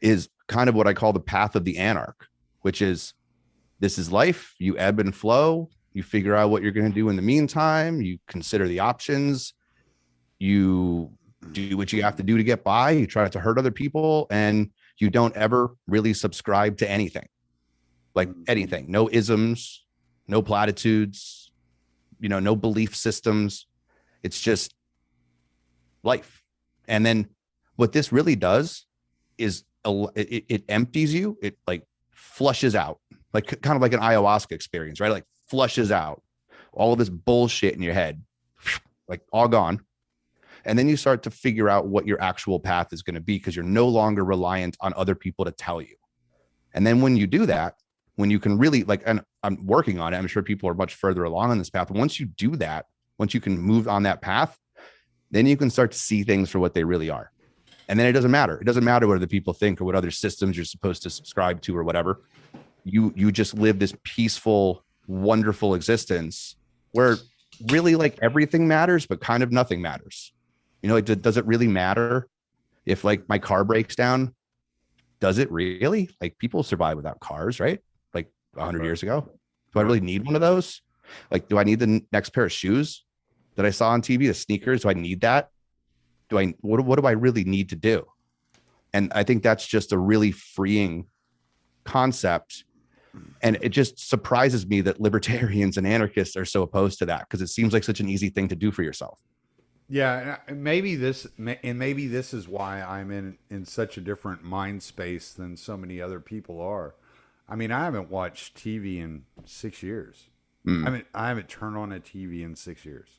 is kind of what I call the path of the anarch, which is, this is life. You ebb and flow. You figure out what you're going to do in the meantime. You consider the options. You do what you have to do to get by. You try not to hurt other people, and you don't ever really subscribe to anything, like anything. No isms, no platitudes, no belief systems. It's just life. And then what this really does is it empties you. It like flushes out, like kind of like an ayahuasca experience, right? Like flushes out all of this bullshit in your head, like all gone. And then you start to figure out what your actual path is going to be, because you're no longer reliant on other people to tell you. And then when you do that, when you can really like, and I'm working on it, I'm sure people are much further along on this path. Once you do that, once you can move on that path, then you can start to see things for what they really are. And then it doesn't matter. It doesn't matter what other people think or what other systems you're supposed to subscribe to or whatever. You just live this peaceful, wonderful existence where really like everything matters, but kind of nothing matters. Like, does it really matter if like my car breaks down? Does it really? Like, people survive without cars, right? Like 100 years ago. Do I really need one of those? Like, do I need the next pair of shoes that I saw on TV, the sneakers? Do I need that? What do I really need to do? And I think that's just a really freeing concept. And it just surprises me that libertarians and anarchists are so opposed to that, because it seems like such an easy thing to do for yourself. Yeah, and maybe this is why I'm in such a different mind space than so many other people are. I mean, I haven't watched TV in 6 years. I haven't turned on a TV in 6 years.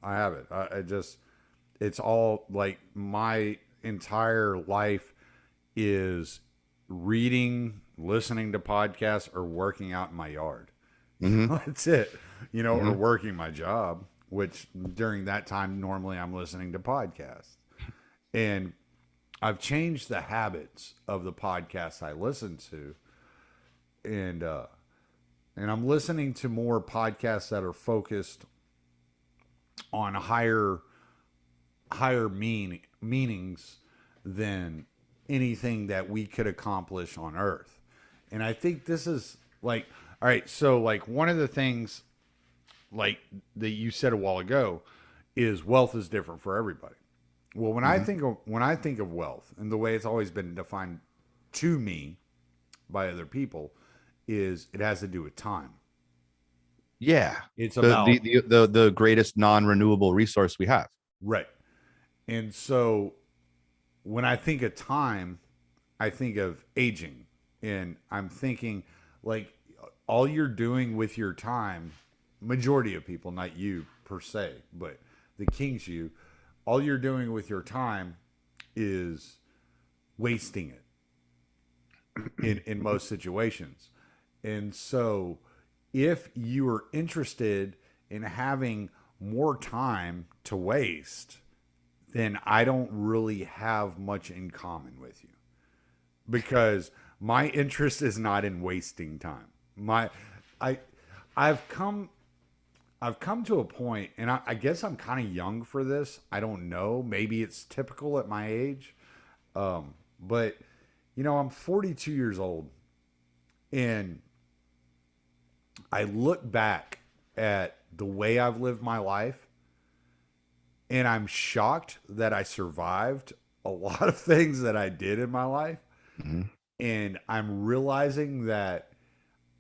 I haven't. It's all like my entire life is reading, listening to podcasts, or working out in my yard. Mm-hmm. That's it. Or working my job, which during that time, normally I'm listening to podcasts. And I've changed the habits of the podcasts I listen to. And I'm listening to more podcasts that are focused on higher meanings than anything that we could accomplish on Earth. And I think this is like, all right, so like one of the things like that you said a while ago is wealth is different for everybody. Well, when I think of wealth, and the way it's always been defined to me by other people, is it has to do with time. Yeah, it's about the greatest non-renewable resource we have. Right. And so when I think of time, I think of aging, and I'm thinking like all you're doing with your time, majority of people, not you per se, but the king's you, all you're doing with your time is wasting it in most situations. And so if you are interested in having more time to waste, then I don't really have much in common with you, because my interest is not in wasting time. I've come to a point, and I guess I'm kind of young for this. I don't know. Maybe it's typical at my age. But I'm 42 years old, and I look back at the way I've lived my life, and I'm shocked that I survived a lot of things that I did in my life. Mm-hmm. And I'm realizing that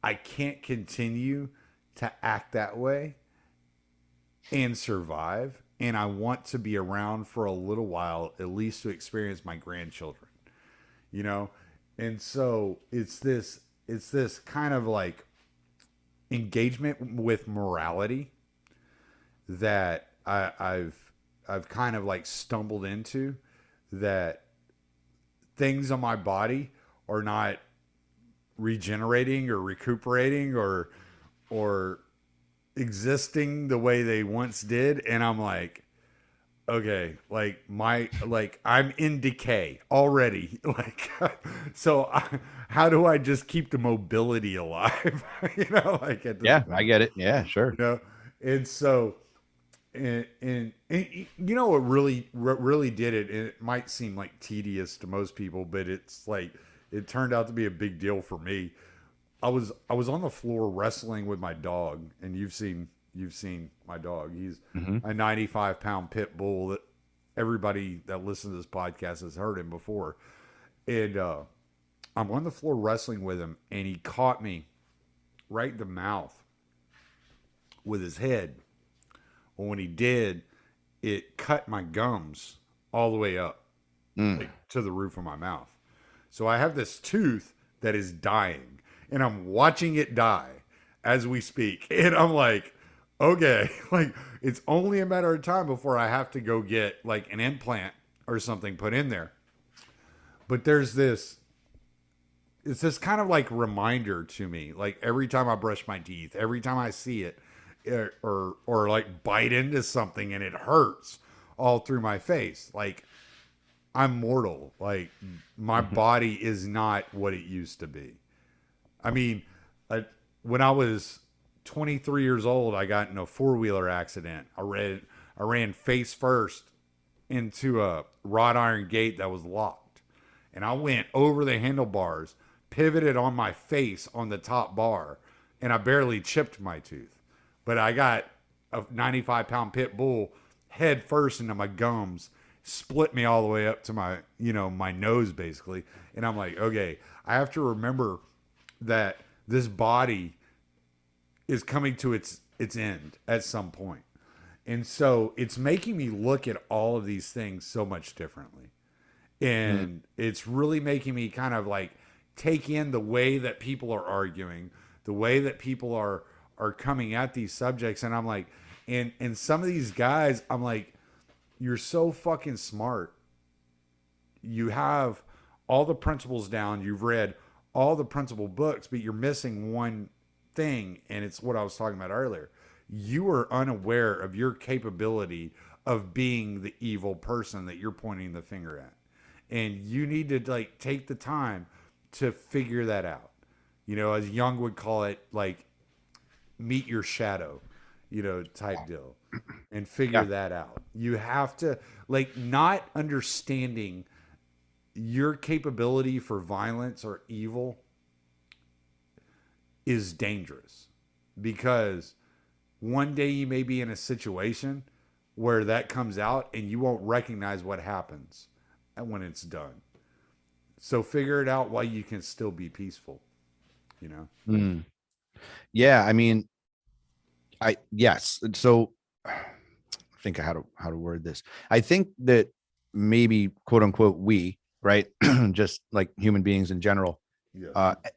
I can't continue to act that way and survive. And I want to be around for a little while, at least to experience my grandchildren, And so it's this kind of like engagement with morality that I've kind of like stumbled into, that things on my body are not regenerating or recuperating or existing the way they once did. And I'm like, okay, I'm in decay already. So how do I just keep the mobility alive? Yeah, I get it. Yeah, sure. And so, and what really did it, and it might seem like tedious to most people, but it's like, it turned out to be a big deal for me. I was on the floor wrestling with my dog, and you've seen my dog. He's a 95-pound pit bull that everybody that listens to this podcast has heard him before. And I'm on the floor wrestling with him, and he caught me right in the mouth with his head. Well, when he did, it cut my gums all the way up to the roof of my mouth. So I have this tooth that is dying, and I'm watching it die as we speak. And I'm like, okay, it's only a matter of time before I have to go get like an implant or something put in there. But it's this kind of like reminder to me, like every time I brush my teeth, every time I see it, or like bite into something and it hurts all through my face. Like, I'm mortal. Like, my body is not what it used to be. I mean, when I was 23 years old, I got in a four-wheeler accident. I ran face first into a wrought iron gate that was locked. And I went over the handlebars, pivoted on my face on the top bar, and I barely chipped my tooth. But I got a 95-pound pit bull head first into my gums, split me all the way up to my, my nose basically. And I'm like, okay, I have to remember that this body is coming to its end at some point. And so it's making me look at all of these things so much differently. And it's really making me kind of like take in the way that people are arguing, the way that people are coming at these subjects. And I'm like, and some of these guys, I'm like, you're so fucking smart. You have all the principles down, you've read all the principal books, but you're missing one thing, and it's what I was talking about earlier. You are unaware of your capability of being the evil person that you're pointing the finger at. And you need to like take the time to figure that out. You know, as Jung would call it, like meet your shadow, you know, type deal, and figure that out. You have to like not understanding your capability for violence or evil is dangerous, because one day you may be in a situation where that comes out and you won't recognize what happens when it's done. So figure it out while you can still be peaceful, you know? Yeah. I mean, yes. So I think how to word this. I think that maybe quote unquote, we, right. Just like human beings in general,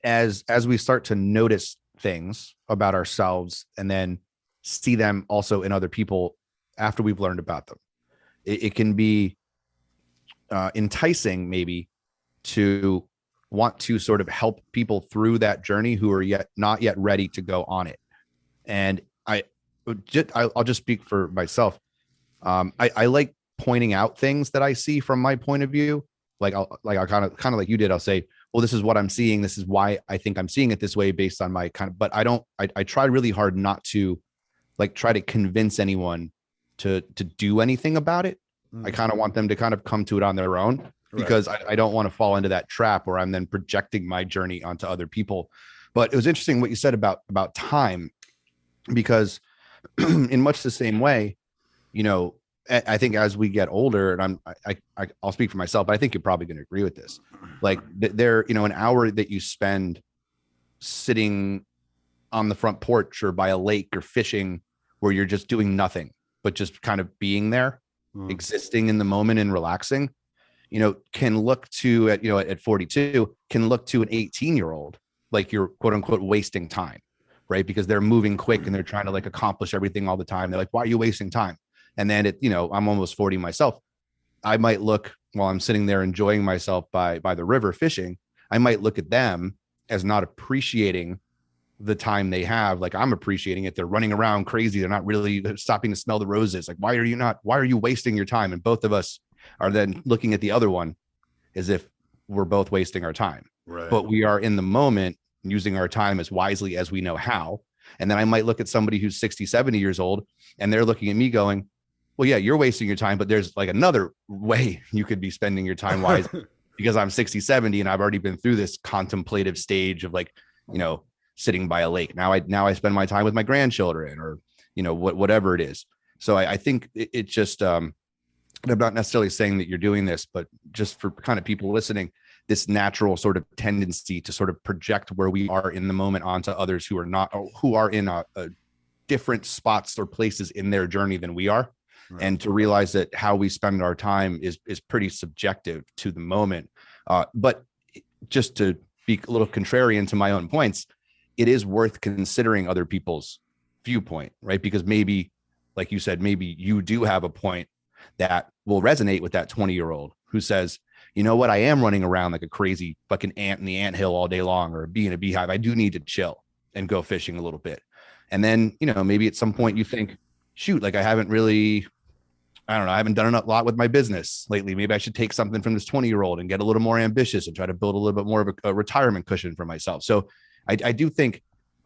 as we start to notice things about ourselves and then see them also in other people after we've learned about them, it can be enticing maybe to want to sort of help people through that journey who are not yet ready to go on it. And I'll just speak for myself. I like pointing out things that I see from my point of view. I'll kind of like you did. I'll say, well, this is what I'm seeing. This is why I think I'm seeing it this way based on my kind of, but I try really hard not to like try to convince anyone to do anything about it. I kind of want them to kind of come to it on their own, because I don't want to fall into that trap where I'm then projecting my journey onto other people. But it was interesting what you said about time, because in much the same way, you know, I think as we get older, and I'll speak for myself, but I think you're probably going to agree with this. Like there, you know, an hour that you spend sitting on the front porch or by a lake or fishing, where you're just doing nothing, but just kind of being there, existing in the moment and relaxing, you know, can look to at 42, can look to an 18-year-old like you're quote unquote wasting time, right? Because they're moving quick and they're trying to like accomplish everything all the time. They're like, why are you wasting time? And then I'm almost 40 myself. I might look, while I'm sitting there enjoying myself by the river fishing, I might look at them as not appreciating the time they have. Like I'm appreciating it. They're running around crazy. They're not really stopping to smell the roses. Like, why are you wasting your time? And both of us are then looking at the other one as if we're both wasting our time. Right. But we are in the moment using our time as wisely as we know how. And then I might look at somebody who's 60, 70 years old, and they're looking at me going, well, yeah, you're wasting your time, but there's like another way you could be spending your time wisely. Because I'm 60, 70 and I've already been through this contemplative stage of like, you know, sitting by a lake. Now I spend my time with my grandchildren, or, you know, whatever it is. So I think it just, I'm not necessarily saying that you're doing this, but just for kind of people listening, this natural sort of tendency to sort of project where we are in the moment onto others who are not, or who are in a different spots or places in their journey than we are. Right. And to realize that how we spend our time is pretty subjective to the moment. But just to be a little contrarian to my own points, it is worth considering other people's viewpoint, right? Because maybe, like you said, maybe you do have a point that will resonate with that 20-year-old who says, you know what, I am running around like a crazy fucking ant in the anthill all day long, or a bee in a beehive. I do need to chill and go fishing a little bit. And then, you know, maybe at some point you think, shoot, like I haven't done a lot with my business lately. Maybe I should take something from this 20-year-old and get a little more ambitious and try to build a little bit more of a retirement cushion for myself. So I do think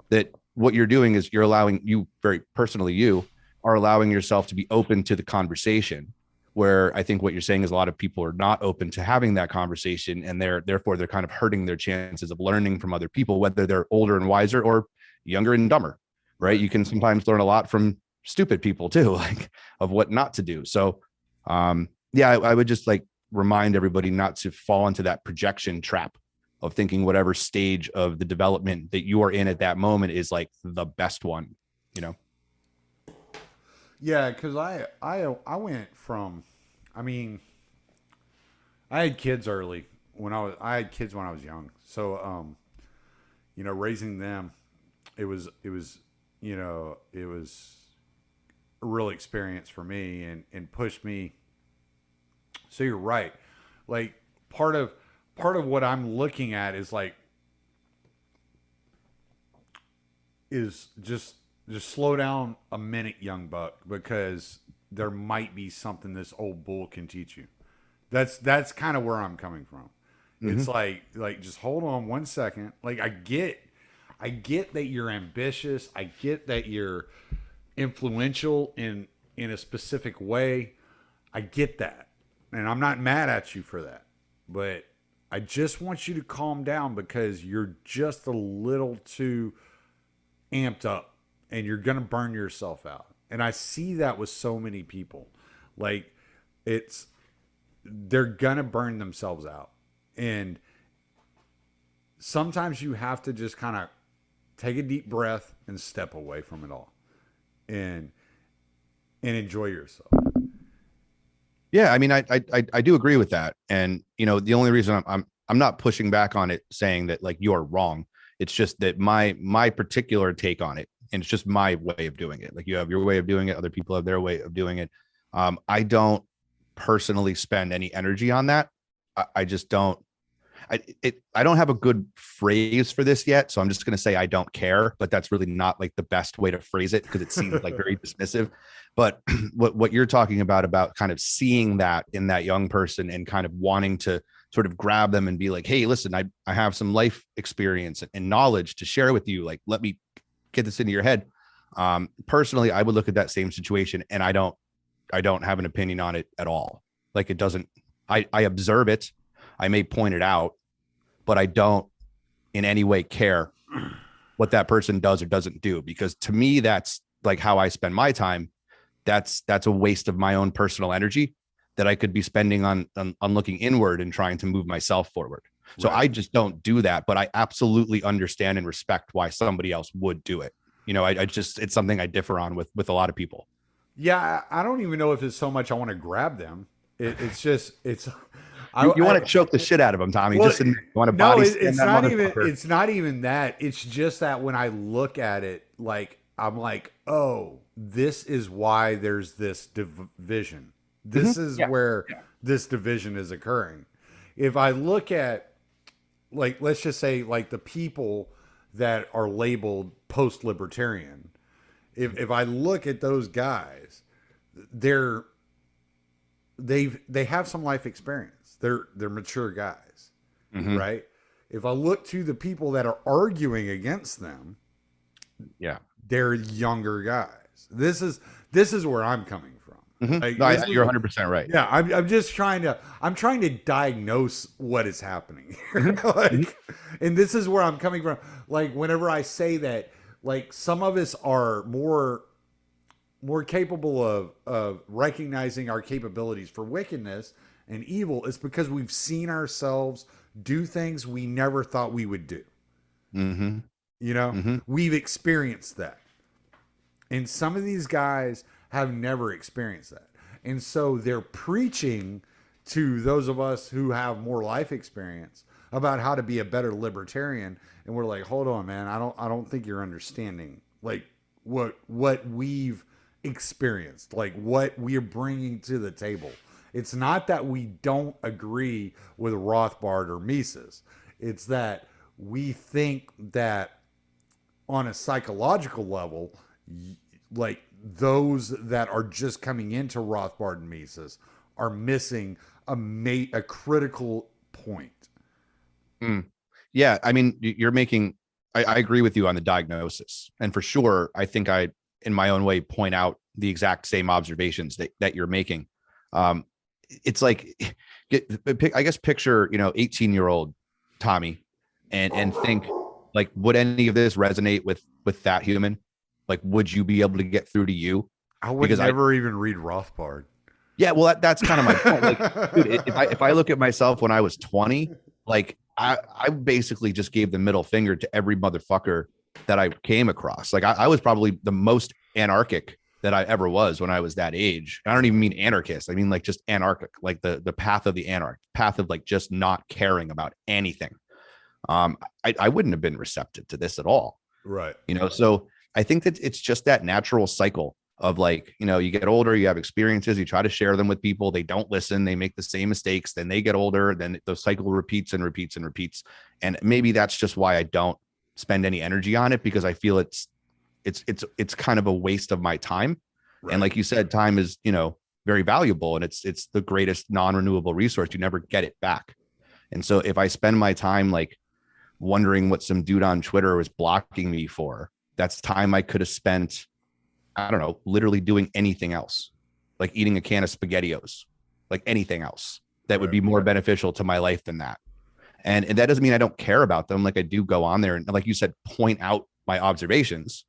that what you're doing is you're allowing, you very personally, you are allowing yourself to be open to the conversation, where I think what you're saying is a lot of people are not open to having that conversation, and therefore they're kind of hurting their chances of learning from other people, whether they're older and wiser or younger and dumber, right? You can sometimes learn a lot from stupid people too, like of what not to do. So I would just like remind everybody not to fall into that projection trap of thinking whatever stage of the development that you are in at that moment is like the best one, you know? Yeah, because I went from, I mean, I had kids early I had kids when I was young. So, you know, raising them, it was a real experience for me and pushed me. So you're right. Like part of part of what I'm looking at is like, is just slow down a minute, young buck, because there might be something this old bull can teach you. That's kind of where I'm coming from. It's like just hold on 1 second. Like I get that you're ambitious. I get that you're influential in a specific way. I get that. And I'm not mad at you for that. But I just want you to calm down, because you're just a little too amped up and you're going to burn yourself out. And I see that with so many people. Like they're going to burn themselves out. And sometimes you have to just kind of take a deep breath and step away from it all and enjoy yourself. Yeah, I mean, I do agree with that. And, you know, the only reason I'm not pushing back on it saying that like you're wrong. It's just that my particular take on it, and it's just my way of doing it. Like you have your way of doing it. Other people have their way of doing it. I don't personally spend any energy on that. I just don't. I don't have a good phrase for this yet, so I'm just going to say I don't care. But that's really not like the best way to phrase it, because it seems like very dismissive. But what you're talking about kind of seeing that in that young person and kind of wanting to sort of grab them and be like, hey, listen, I have some life experience and knowledge to share with you. Like, let me get this into your head. Personally, I would look at that same situation and I don't have an opinion on it at all. Like it doesn't, I observe it. I may point it out, but I don't in any way care what that person does or doesn't do, because to me, that's like how I spend my time. That's a waste of my own personal energy that I could be spending on looking inward and trying to move myself forward. So right. I just don't do that, but I absolutely understand and respect why somebody else would do it. You know, I just, it's something I differ on with a lot of people. Yeah. I don't even know if it's so much I want to grab them. It's just, it's, you want to choke the shit out of them, Tommy. Well, just you want to body it's not even that. It's just that when I look at it, like, I'm like, oh, this is why there's this division. This is where this division is occurring. If I look at, like, let's just say, like, the people that are labeled post-libertarian, if I look at those guys, they have some life experience. They're mature guys, right? If I look to the people that are arguing against them, they're younger guys. This is where I'm coming from. Like, no, you're 100% right. Yeah, I'm trying to diagnose what is happening here. And this is where I'm coming from. Like, whenever I say that, like, some of us are more capable of recognizing our capabilities for wickedness and evil, it's because we've seen ourselves do things we never thought we would do. You know, we've experienced that. And some of these guys have never experienced that. And so they're preaching to those of us who have more life experience about how to be a better libertarian. And we're like, hold on, man. I don't think you're understanding like what we've experienced, like what we're bringing to the table. It's not that we don't agree with Rothbard or Mises. It's that we think that on a psychological level, like those that are just coming into Rothbard and Mises are missing a critical point. Yeah, I mean, you're making. I agree with you on the diagnosis, and for sure, I think I, in my own way, point out the exact same observations that you're making. It's like, I guess, picture 18-year-old Tommy, and think like, would any of this resonate with that human? Like, would you be able to get through to you? I would never even read Rothbard. Yeah, well, that's kind of my point. Like, dude, if I look at myself when I was 20, like I basically just gave the middle finger to every motherfucker that I came across. Like I was probably the most anarchic that I ever was when I was that age. I don't even mean anarchist. I mean like just anarchic, like the path of the anarch, path of like just not caring about anything. I wouldn't have been receptive to this at all. Right. So I think that it's just that natural cycle of like, you know, you get older, you have experiences, you try to share them with people, they don't listen, they make the same mistakes, then they get older, then the cycle repeats and repeats and repeats. And maybe that's just why I don't spend any energy on it, because I feel it's kind of a waste of my time. Right. And like you said, time is, you know, very valuable, and it's the greatest non-renewable resource. You never get it back. And so if I spend my time like wondering what some dude on Twitter was blocking me for, that's time I could have spent, I don't know, literally doing anything else, like eating a can of SpaghettiOs, like anything else that would be more beneficial to my life than that. And that doesn't mean I don't care about them. Like I do go on there and, like you said, point out my observations.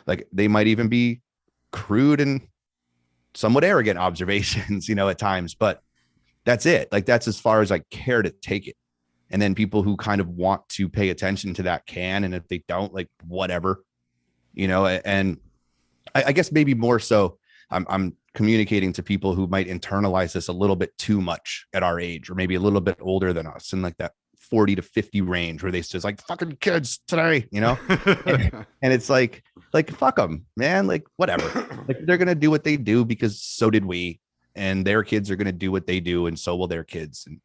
Like they might even be crude and somewhat arrogant observations, you know, at times, but that's it. Like that's as far as I care to take it. And then people who kind of want to pay attention to that can, and if they don't, like whatever, you know. And I guess maybe more so I'm communicating to people who might internalize this a little bit too much at our age, or maybe a little bit older than us, in like that 40 to 50 range, where they just like fucking kids today, you know. and it's like fuck them, man, like whatever. Like they're gonna do what they do because so did we, and their kids are gonna do what they do, and so will their kids, and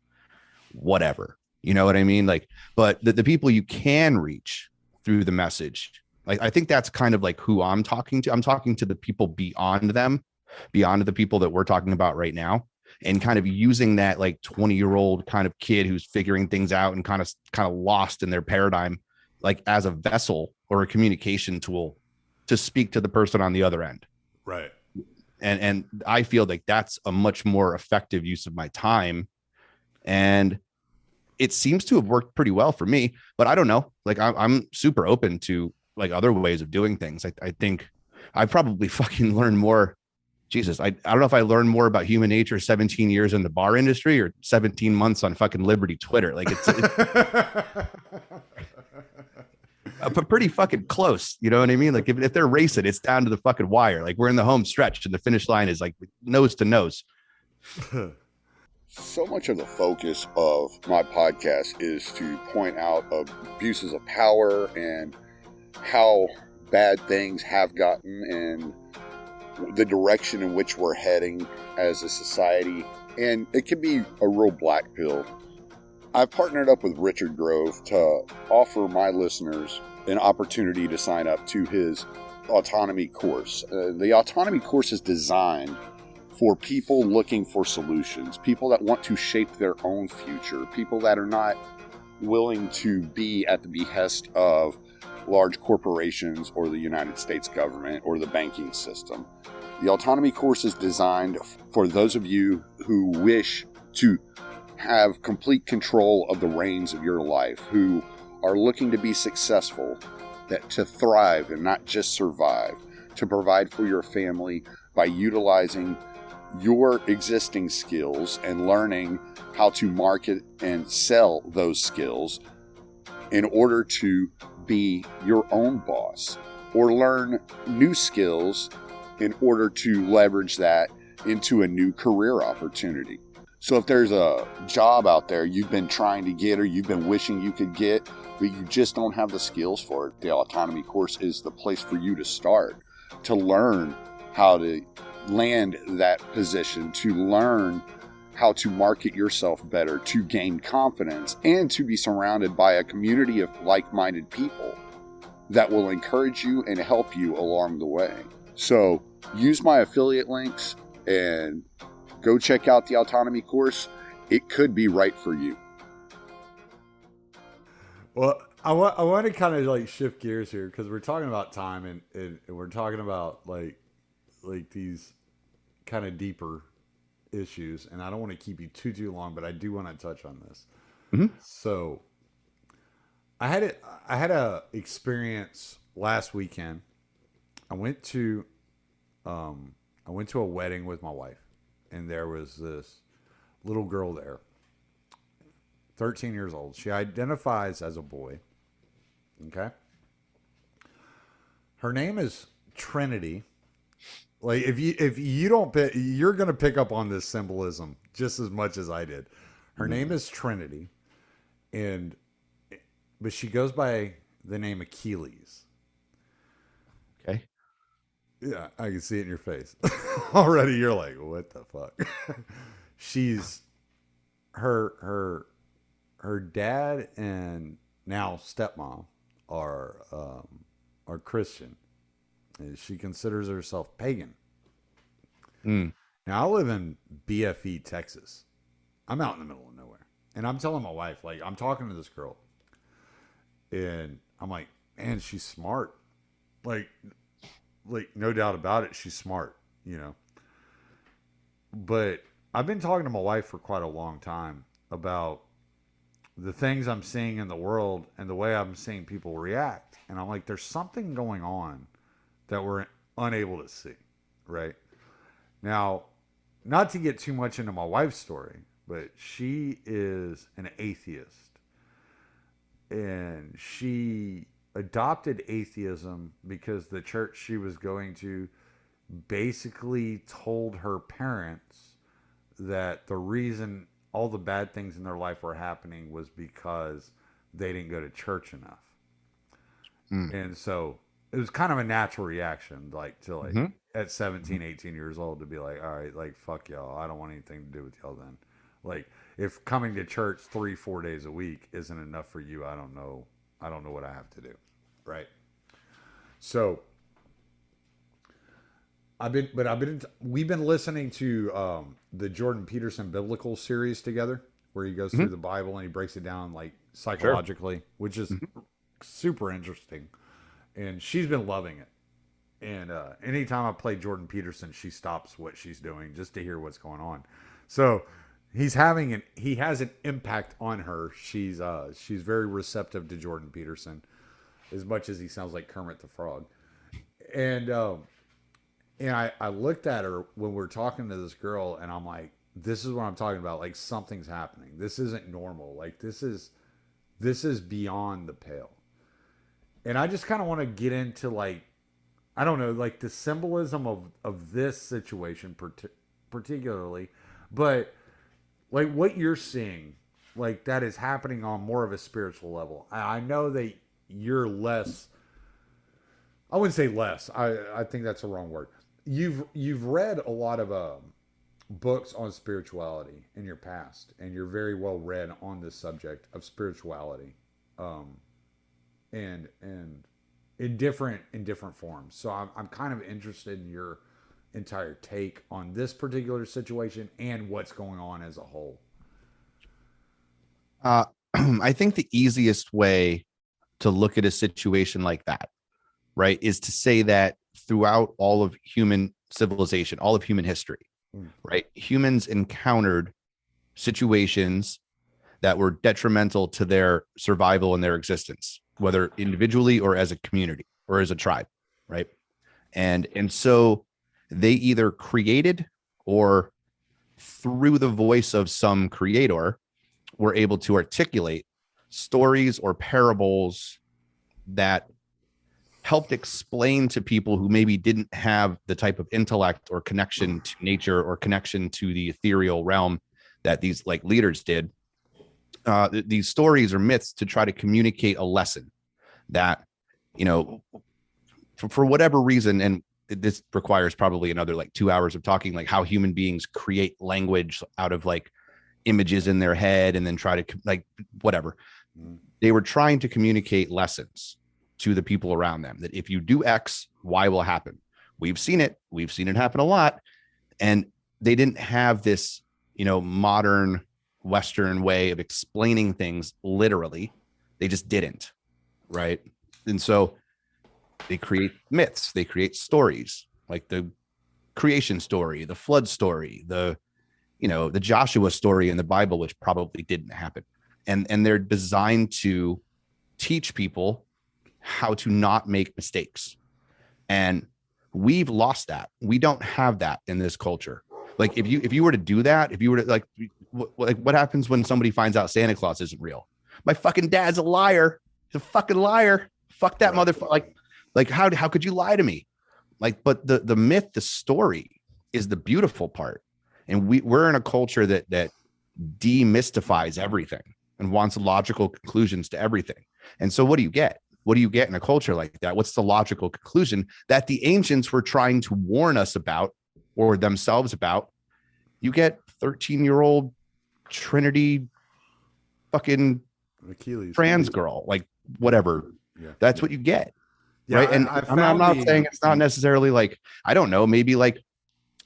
whatever, you know what I mean? Like, but the people you can reach through the message, like I think that's kind of like who I'm talking to. I'm talking to the people beyond them, beyond the people that we're talking about right now, and kind of using that like 20-year-old kind of kid who's figuring things out and kind of lost in their paradigm, like as a vessel or a communication tool to speak to the person on the other end. Right. And I feel like that's a much more effective use of my time. And it seems to have worked pretty well for me, but I don't know. Like I'm super open to like other ways of doing things. I think I probably fucking learned more. Jesus, I don't know if I learned more about human nature 17 years in the bar industry or 17 months on fucking Liberty Twitter. Like it's pretty fucking close. You know what I mean? Like if they're racing, it's down to the fucking wire. Like we're in the home stretch and the finish line is like nose to nose. So much of the focus of my podcast is to point out abuses of power and how bad things have gotten and the direction in which we're heading as a society. And it can be a real black pill. I've partnered up with Richard Grove to offer my listeners an opportunity to sign up to his Autonomy Course. The Autonomy Course is designed for people looking for solutions, people that want to shape their own future, people that are not willing to be at the behest of large corporations or the United States government or the banking system. The Autonomy Course is designed for those of you who wish to have complete control of the reins of your life, who are looking to be successful, that to thrive and not just survive, to provide for your family by utilizing your existing skills and learning how to market and sell those skills in order to be your own boss, or learn new skills in order to leverage that into a new career opportunity. So if there's a job out there you've been trying to get or you've been wishing you could get, but you just don't have the skills for it, the Autonomy Course is the place for you to start, to learn how to land that position, to learn how to market yourself better, to gain confidence, and to be surrounded by a community of like-minded people that will encourage you and help you along the way. So use my affiliate links and go check out the Autonomy Course. It could be right for you. Well, I want to kind of like shift gears here, because we're talking about time and we're talking about like these kind of deeper issues, and I don't want to keep you too long, but I do want to touch on this. Mm-hmm. So I had a experience last weekend. I went to a wedding with my wife, and there was this little girl there, 13 years old. She identifies as a boy. Okay. Her name is Trinity. Like if you don't pick, you're going to pick up on this symbolism just as much as I did. Her name is Trinity, but she goes by the name Achilles. Okay. Yeah, I can see it in your face. Already you're like, what the fuck? She's her dad and now stepmom are Christian. And she considers herself pagan. Mm. Now I live in BFE, Texas. I'm out in the middle of nowhere. And I'm telling my wife, like, I'm talking to this girl. And I'm like, man, she's smart. Like no doubt about it, she's smart, you know. But I've been talking to my wife for quite a long time about the things I'm seeing in the world and the way I'm seeing people react. And I'm like, there's something going on that we're unable to see, right? Now, not to get too much into my wife's story, but she is an atheist. And she adopted atheism because the church she was going to basically told her parents that the reason all the bad things in their life were happening was because they didn't go to church enough. And so it was kind of a natural reaction, like to like at 17, 18 years old to be like, all right, like, fuck y'all. I don't want anything to do with y'all then. Like, if coming to church 3-4 days a week isn't enough for you, I don't know what I have to do. Right. So we've been listening to the Jordan Peterson biblical series together, where he goes through the Bible and he breaks it down like psychologically, which is super interesting. And she's been loving it. And anytime I play Jordan Peterson, she stops what she's doing just to hear what's going on. So he has an impact on her. She's very receptive to Jordan Peterson, as much as he sounds like Kermit the Frog. And I looked at her when we're talking to this girl, and I'm like, this is what I'm talking about. Like, something's happening. This isn't normal. Like, this is beyond the pale. And I just kind of want to get into, like, I don't know, like the symbolism of this situation particularly, but like what you're seeing, like that is happening on more of a spiritual level. I know that you're less, I wouldn't say less. I think that's the wrong word. You've read a lot of books on spirituality in your past, and you're very well read on this subject of spirituality, and in different forms. So I'm kind of interested in your entire take on this particular situation and what's going on as a whole. I think the easiest way to look at a situation like that, right, is to say that throughout all of human civilization, all of human history, right, humans encountered situations that were detrimental to their survival and their existence, whether individually or as a community or as a tribe, right? And so they either created or through the voice of some creator were able to articulate stories or parables that helped explain to people who maybe didn't have the type of intellect or connection to nature or connection to the ethereal realm that these like leaders did. These stories or myths to try to communicate a lesson that, you know, for whatever reason, and this requires probably another like 2 hours of talking, like how human beings create language out of like images in their head and then try to like whatever. They were trying to communicate lessons to the people around them that if you do X, Y will happen. We've seen it happen a lot. And they didn't have this, you know, modern Western way of explaining things literally. They just didn't. Right. And so they create myths, they create stories like the creation story, the flood story, the Joshua story in the Bible, which probably didn't happen. And they're designed to teach people how to not make mistakes. And we've lost that. We don't have that in this culture. Like if you were to do that, if you were to like what happens when somebody finds out Santa Claus isn't real? My fucking dad's a liar. He's a fucking liar. Fuck that motherfucker. Like how could you lie to me? Like, but the myth, the story is the beautiful part. And we're in a culture that demystifies everything and wants logical conclusions to everything. And so what do you get? what do you get in a culture like that? What's the logical conclusion that the ancients were trying to warn us about or themselves about? You get 13-year-old Trinity fucking Achilles trans girl, like whatever. Yeah. That's what you get. Yeah, right. And I'm not saying it's not necessarily like, I don't know, maybe like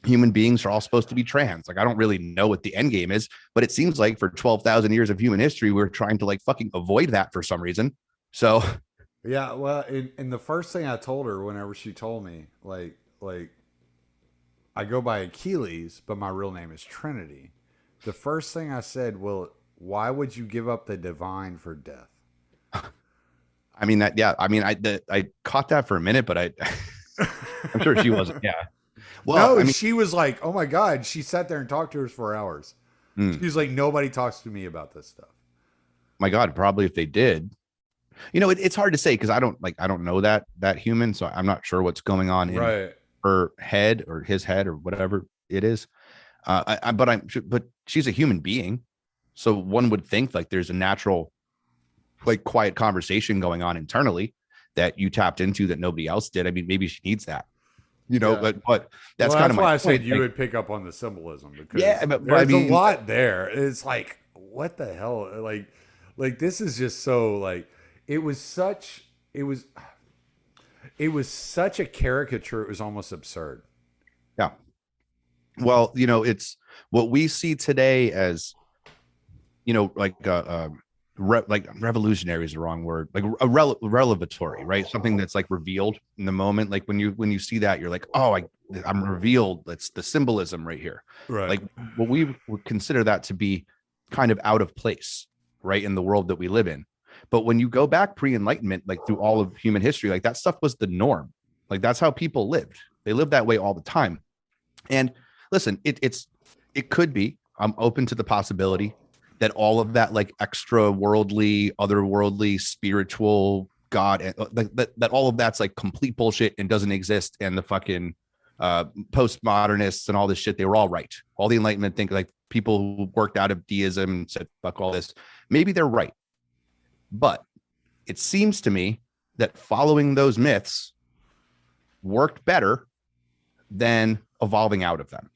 human beings are all supposed to be trans. Like, I don't really know what the end game is, but it seems like for 12,000 years of human history, we're trying to like fucking avoid that for some reason. So yeah, well, and the first thing I told her whenever she told me, like I go by Achilles, but my real name is Trinity. The first thing I said, well, why would you give up the divine for death? I mean, that, yeah, I mean, I caught that for a minute, but I'm sure she wasn't. Yeah. Well, no, I mean, she was like, oh my God. She sat there and talked to us for hours. She was like, nobody talks to me about this stuff. My God, probably if they did, you know, it's hard to say because I don't know that human, so I'm not sure what's going on in her head or his head or whatever it is. But she's a human being, so one would think like there's a natural, like, quiet conversation going on internally that you tapped into that nobody else did. I mean, maybe she needs that, you know. Yeah. But that's kind of why I point. said you would pick up on the symbolism, because but there's I mean, a lot there. It's like, what the hell? Like this is just so like it was such such a caricature. It was almost absurd. Yeah. Well, you know, it's what we see today as, you know, like revolutionary is the wrong word, like a revelatory, right? Something that's like revealed in the moment. Like when you see that, you're like, oh, I'm revealed. That's the symbolism right here. Right. Like what we would consider that to be kind of out of place, right, in the world that we live in. But when you go back pre-enlightenment, like through all of human history, like that stuff was the norm. Like that's how people lived. They lived that way all the time. And listen, it could be, I'm open to the possibility that all of that, like extra worldly, otherworldly, spiritual God, like that all of that's like complete bullshit and doesn't exist. And the fucking postmodernists and all this shit, they were all right. All the Enlightenment think like people who worked out of deism and said fuck all this, maybe they're right. But it seems to me that following those myths worked better than evolving out of them.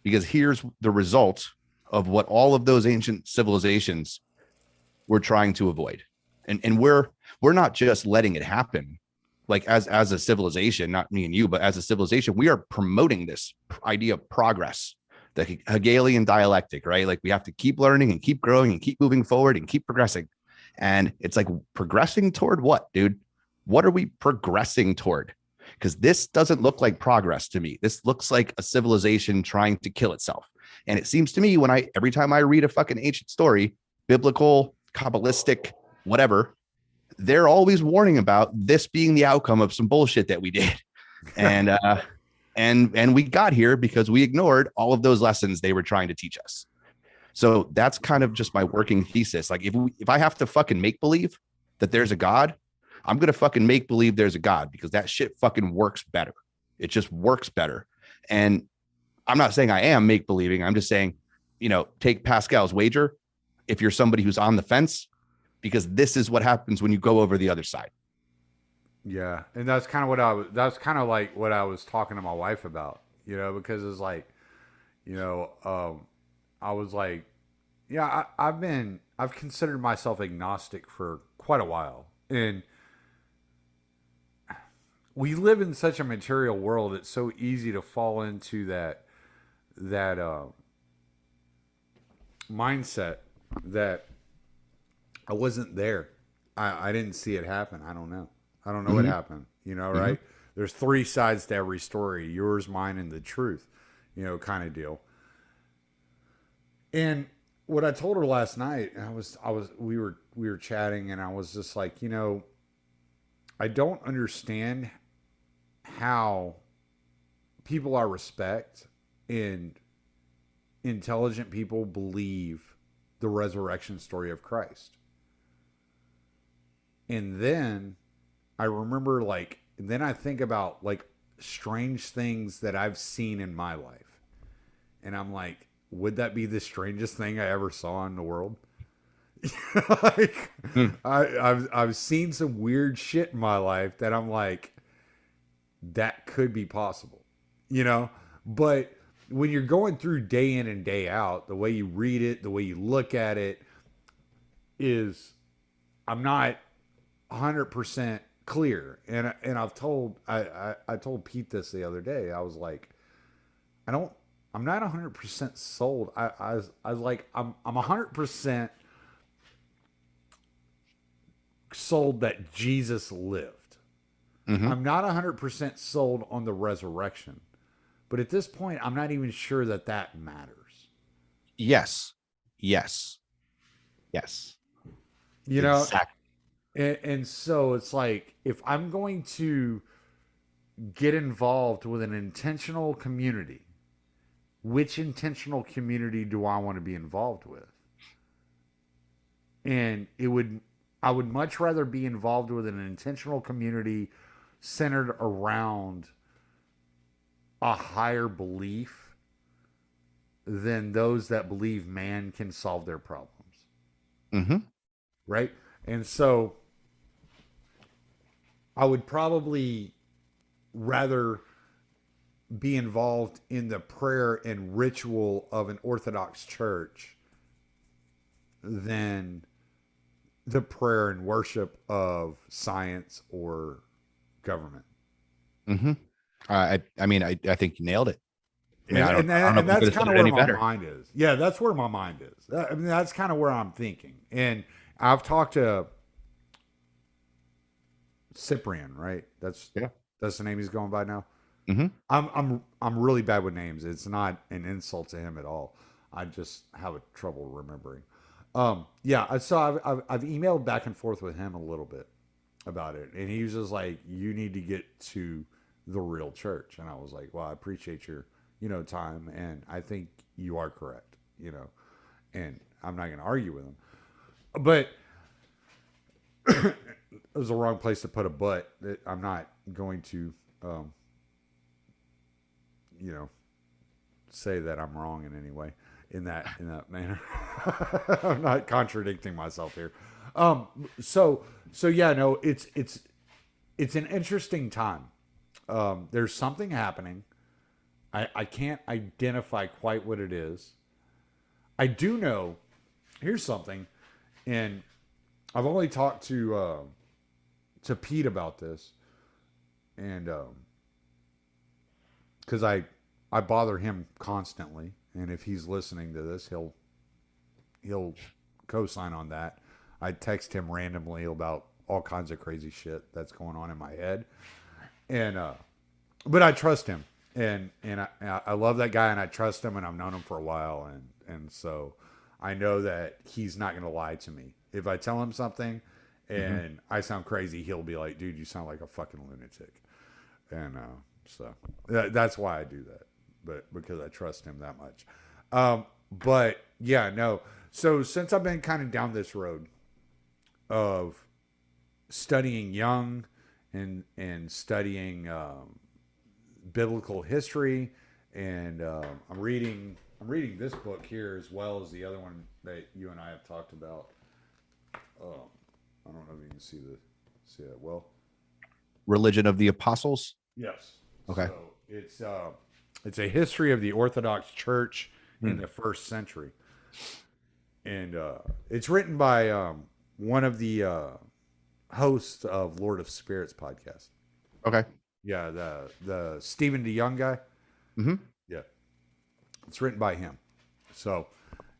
Because here's the result of what all of those ancient civilizations were trying to avoid. And we're not just letting it happen. Like as a civilization, not me and you, but as a civilization, we are promoting this idea of progress, the Hegelian dialectic, right? Like we have to keep learning and keep growing and keep moving forward and keep progressing. And it's like, progressing toward what, dude? What are we progressing toward? Because this doesn't look like progress to me. This looks like a civilization trying to kill itself. And it seems to me every time I read a fucking ancient story, biblical, Kabbalistic, whatever, they're always warning about this being the outcome of some bullshit that we did. And and we got here because we ignored all of those lessons they were trying to teach us. So that's kind of just my working thesis. Like if I have to fucking make believe that there's a God, I'm going to fucking make believe there's a God, because that shit fucking works better. It just works better. And I'm not saying I am make believing. I'm just saying, you know, take Pascal's wager. If you're somebody who's on the fence, because this is what happens when you go over the other side. Yeah. And that's kind of like what I was talking to my wife about, you know, because it's like, you know, I was like, yeah, I've considered myself agnostic for quite a while. And we live in such a material world. It's so easy to fall into that mindset that I wasn't there. I didn't see it happen. I don't know what happened, you know, right? There's three sides to every story: yours, mine, and the truth, you know, kind of deal. And what I told her last night, we were chatting, and I was just like, you know, I don't understand how people I respect and intelligent people believe the resurrection story of Christ. And then I remember, like, and then I think about like strange things that I've seen in my life. And I'm like, would that be the strangest thing I ever saw in the world? Like, I've seen some weird shit in my life that I'm like, that could be possible, you know? But when you're going through day in and day out, the way you read it, the way you look at it is, I'm not 100% clear. And I've told, I told Pete this the other day. I was like, I'm not 100% sold. I was like, I'm 100% sold that Jesus lived. Mm-hmm. I'm not 100% sold on the resurrection. But at this point, I'm not even sure that that matters. Yes. Yes. Yes. You know? Exactly. And so it's like, if I'm going to get involved with an intentional community, which intentional community do I want to be involved with? And I would much rather be involved with an intentional community centered around a higher belief than those that believe man can solve their problems. Mm-hmm. Right? And so I would probably rather be involved in the prayer and ritual of an Orthodox church than the prayer and worship of science or government. Mm-hmm. I mean, I think you nailed it. I mean, And I don't know if that's you could kind have of said it where any my better. mind is. Yeah, that's where my mind is. I mean, that's kind of where I'm thinking. And I've talked to Cyprian, right? That's the name he's going by now. Mm-hmm. I'm really bad with names. It's not an insult to him at all. I just have a trouble remembering. Yeah. So I've emailed back and forth with him a little bit about it, and he was just like, "You need to get to the real church." And I was like, "Well, I appreciate your time, and I think you are correct, and I'm not going to argue with him, but." It was the wrong place to put a but. I'm not going to, say that I'm wrong in any way in that manner. I'm not contradicting myself here. So yeah, no, it's an interesting time. There's something happening. I can't identify quite what it is. I do know. Here's something, and I've only talked to Pete about this, and because I bother him constantly, and if he's listening to this, he'll co-sign on that. I text him randomly about all kinds of crazy shit that's going on in my head, and but I trust him, and I love that guy, and I trust him, and I've known him for a while, and so I know that he's not going to lie to me. If I tell him something and I sound crazy, he'll be like, "Dude, you sound like a fucking lunatic." And so that's why I do that, but because I trust him that much. But yeah, no. So since I've been kind of down this road of studying Jung and studying biblical history, and I'm reading this book here as well as the other one that you and I have talked about. I don't know if you can see that well. Religion of the Apostles. Yes. Okay. So it's a history of the Orthodox Church in the first century, and it's written by one of the hosts of Lord of Spirits podcast. Okay. Yeah, the Stephen DeYoung guy. Mm-hmm. Yeah, it's written by him. So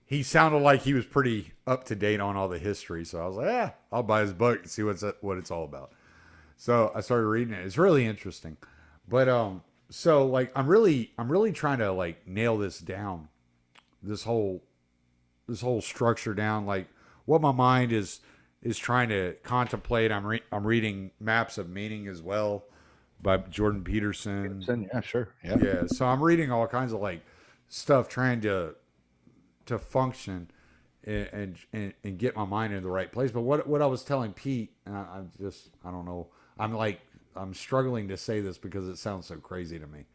he sounded like he was pretty up to date on all the history. So I was like, I'll buy his book and see what it's all about. So I started reading it. It's really interesting. But so like I'm really trying to like nail this down, this whole structure down, like what my mind is trying to contemplate. I'm reading Maps of Meaning as well by Jordan Peterson. Yeah, sure. Yeah. So I'm reading all kinds of like stuff, trying to function and get my mind in the right place. But what I was telling Pete, and I don't know. I'm struggling to say this because it sounds so crazy to me.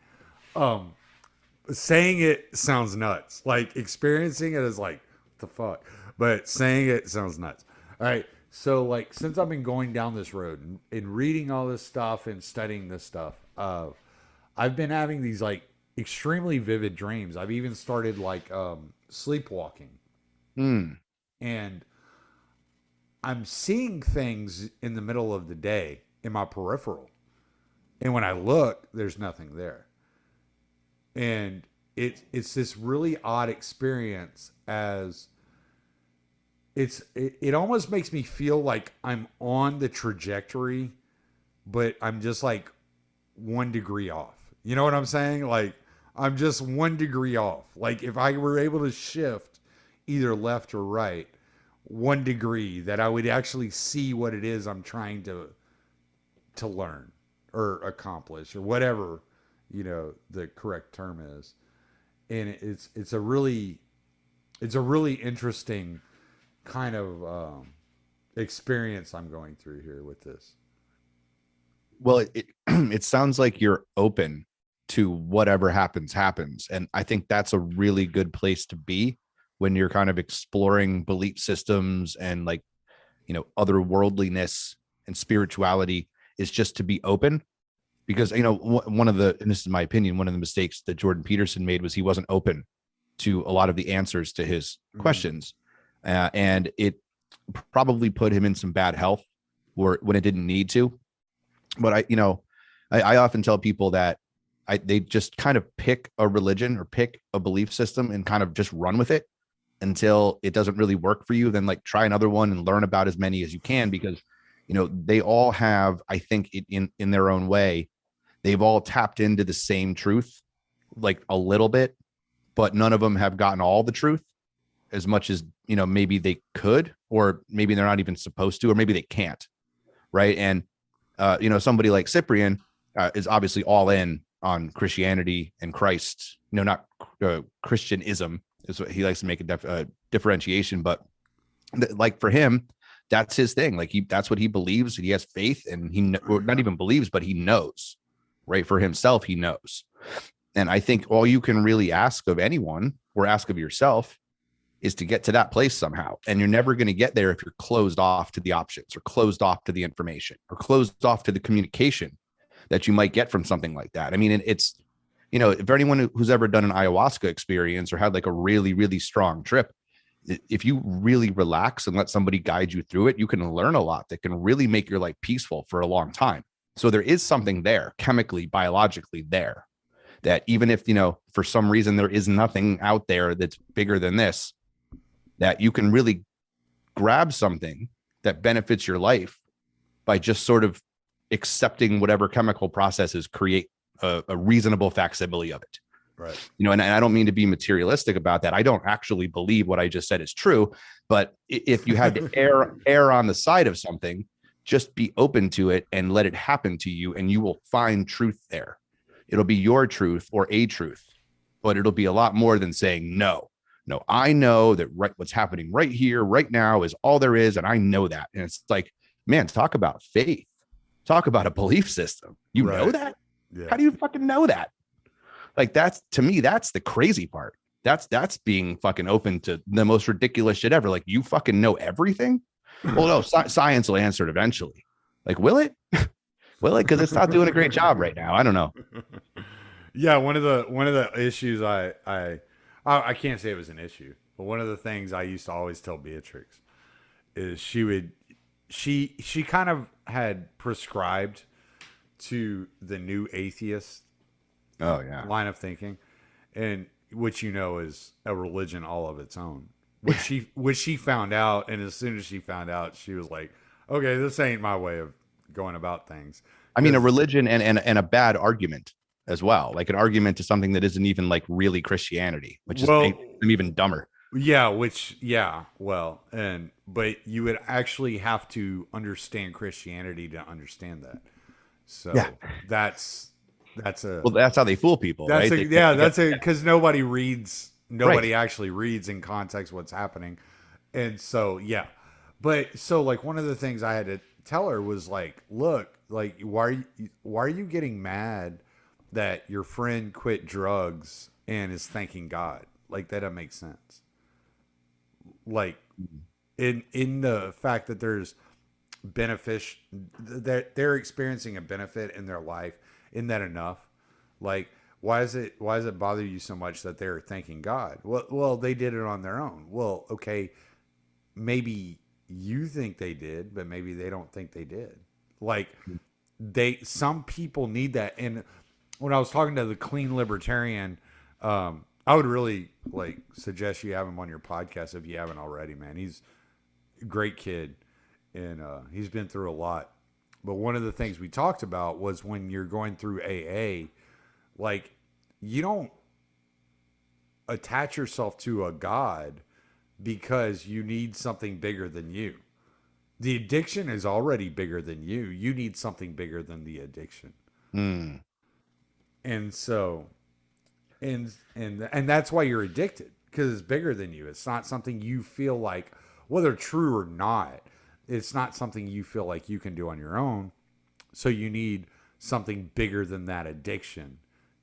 Saying it sounds nuts. Like experiencing it is like, what the fuck? but saying it sounds nuts. All right. So like, since I've been going down this road and reading all this stuff and studying this stuff, I've been having these like extremely vivid dreams. I've even started like sleepwalking. And I'm seeing things in the middle of the day in my peripheral. And when I look, there's nothing there. And it's this really odd experience, as it almost makes me feel like I'm on the trajectory, but I'm just like 1 degree off. You know what I'm saying? Like, I'm just 1 degree off. Like, if I were able to shift either left or right 1 degree, that I would actually see what it is I'm trying to learn or accomplish or whatever, you know, the correct term is. And it's a really interesting kind of experience I'm going through here with this. Well, it sounds like you're open to whatever happens. And I think that's a really good place to be when you're kind of exploring belief systems and, like, you know, otherworldliness and spirituality, is just to be open. Because, you know, one of the, and this is my opinion, one of the mistakes that Jordan Peterson made was he wasn't open to a lot of the answers to his questions. And it probably put him in some bad health when it didn't need to. But I often tell people that they just kind of pick a religion or pick a belief system and kind of just run with it until it doesn't really work for you. Then, like, try another one and learn about as many as you can, because, you know, they all have, I think, in their own way, they've all tapped into the same truth, like a little bit, but none of them have gotten all the truth as much as, you know, maybe they could, or maybe they're not even supposed to, or maybe they can't. Right. And, you know, somebody like Cyprian is obviously all in on Christianity and Christ, you know, not Christianism is what he likes to make a differentiation. But like, for him, that's his thing. Like, that's what he believes. He has faith, and or not even believes, but he knows, right? For himself, he knows. And I think all you can really ask of anyone, or ask of yourself, is to get to that place somehow. And you're never going to get there if you're closed off to the options, or closed off to the information, or closed off to the communication that you might get from something like that. I mean, it's, you know, if anyone who's ever done an ayahuasca experience or had like a really, really strong trip, if you really relax and let somebody guide you through it, you can learn a lot that can really make your life peaceful for a long time. So there is something there, chemically, biologically there, that even if, you know, for some reason there is nothing out there that's bigger than this, that you can really grab something that benefits your life by just sort of accepting whatever chemical processes create a reasonable facsimile of it. Right. You know, and I don't mean to be materialistic about that. I don't actually believe what I just said is true, but if you had to err on the side of something, just be open to it and let it happen to you, and you will find truth there. It'll be your truth or a truth, but it'll be a lot more than saying, no, I know that what's happening right here, right now is all there is. And I know that. And it's like, man, talk about faith, talk about a belief system. You know that? Yeah. How do you fucking know that? Like, that's, to me, that's the crazy part. That's being fucking open to the most ridiculous shit ever. Like, you fucking know everything. Well, no, science will answer it eventually. Like, will it? Will it? Because it's not doing a great job right now. I don't know. Yeah, one of the issues I can't say it was an issue, but one of the things I used to always tell Beatrix is she kind of had prescribed to the new atheist line of thinking, and which, you know, is a religion all of its own. Which she found out, and as soon as she found out, she was like, okay, this ain't my way of going about things. I mean, a religion and a bad argument as well, like an argument to something that isn't even like really Christianity, which is even dumber. Yeah, but you would actually have to understand Christianity to understand that. So that's how they fool people. That's right? Because nobody actually reads in context what's happening. And so, but so, like, one of the things I had to tell her was like, look, like, why are you getting mad that your friend quit drugs and is thanking God? Like, that doesn't make sense. Like, in the fact that there's that they're experiencing a benefit in their life. Isn't that enough? Like, why does it bother you so much that they're thanking God? Well, they did it on their own. Well, okay, maybe you think they did, but maybe they don't think they did. Like, some people need that. And when I was talking to the clean libertarian, I would really like suggest you have him on your podcast if you haven't already, man. He's a great kid, and he's been through a lot. But one of the things we talked about was when you're going through AA, like, you don't attach yourself to a God because you need something bigger than you. The addiction is already bigger than you. You need something bigger than the addiction. And so, and that's why you're addicted, because it's bigger than you. It's not something you feel like, whether true or not, it's not something you feel like you can do on your own. So you need something bigger than that addiction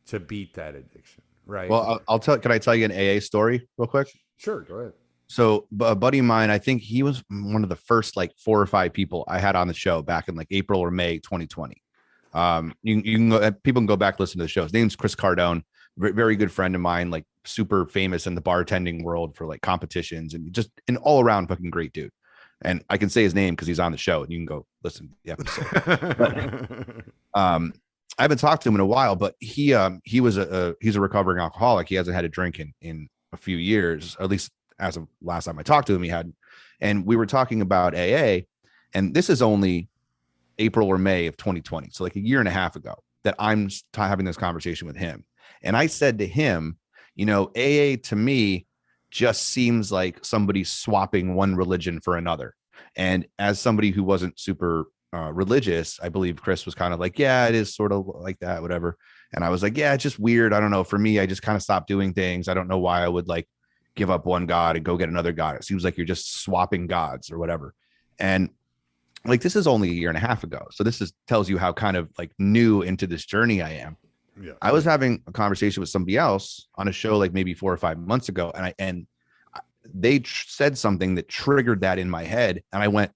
to beat that addiction, right? Well, can I tell you an AA story real quick? Sure, go ahead. So a buddy of mine, I think he was one of the first like 4 or 5 people I had on the show back in like April or May 2020. You can go, people can go back, listen to the show. His name's Chris Cardone, very good friend of mine, like super famous in the bartending world for like competitions and just an all around fucking great dude. And I can say his name because he's on the show and you can go listen to the episode. But, I haven't talked to him in a while, but he's a recovering alcoholic. He hasn't had a drink in a few years, at least as of last time I talked to him, he had. And we were talking about AA, and this is only April or May of 2020. So like a year and a half ago that I'm having this conversation with him. And I said to him, you know, AA to me just seems like somebody swapping one religion for another. And as somebody who wasn't super religious, I believe Chris was kind of like, yeah, it is sort of like that, whatever. And I was like, yeah, it's just weird. I don't know. For me, I just kind of stopped doing things. I don't know why I would like give up one God and go get another God. It seems like you're just swapping gods or whatever. And like, this is only a year and a half ago. So this tells you how kind of like new into this journey I am. Yeah. I was having a conversation with somebody else on a show like maybe 4 or 5 months ago. And they said something that triggered that in my head. And I went,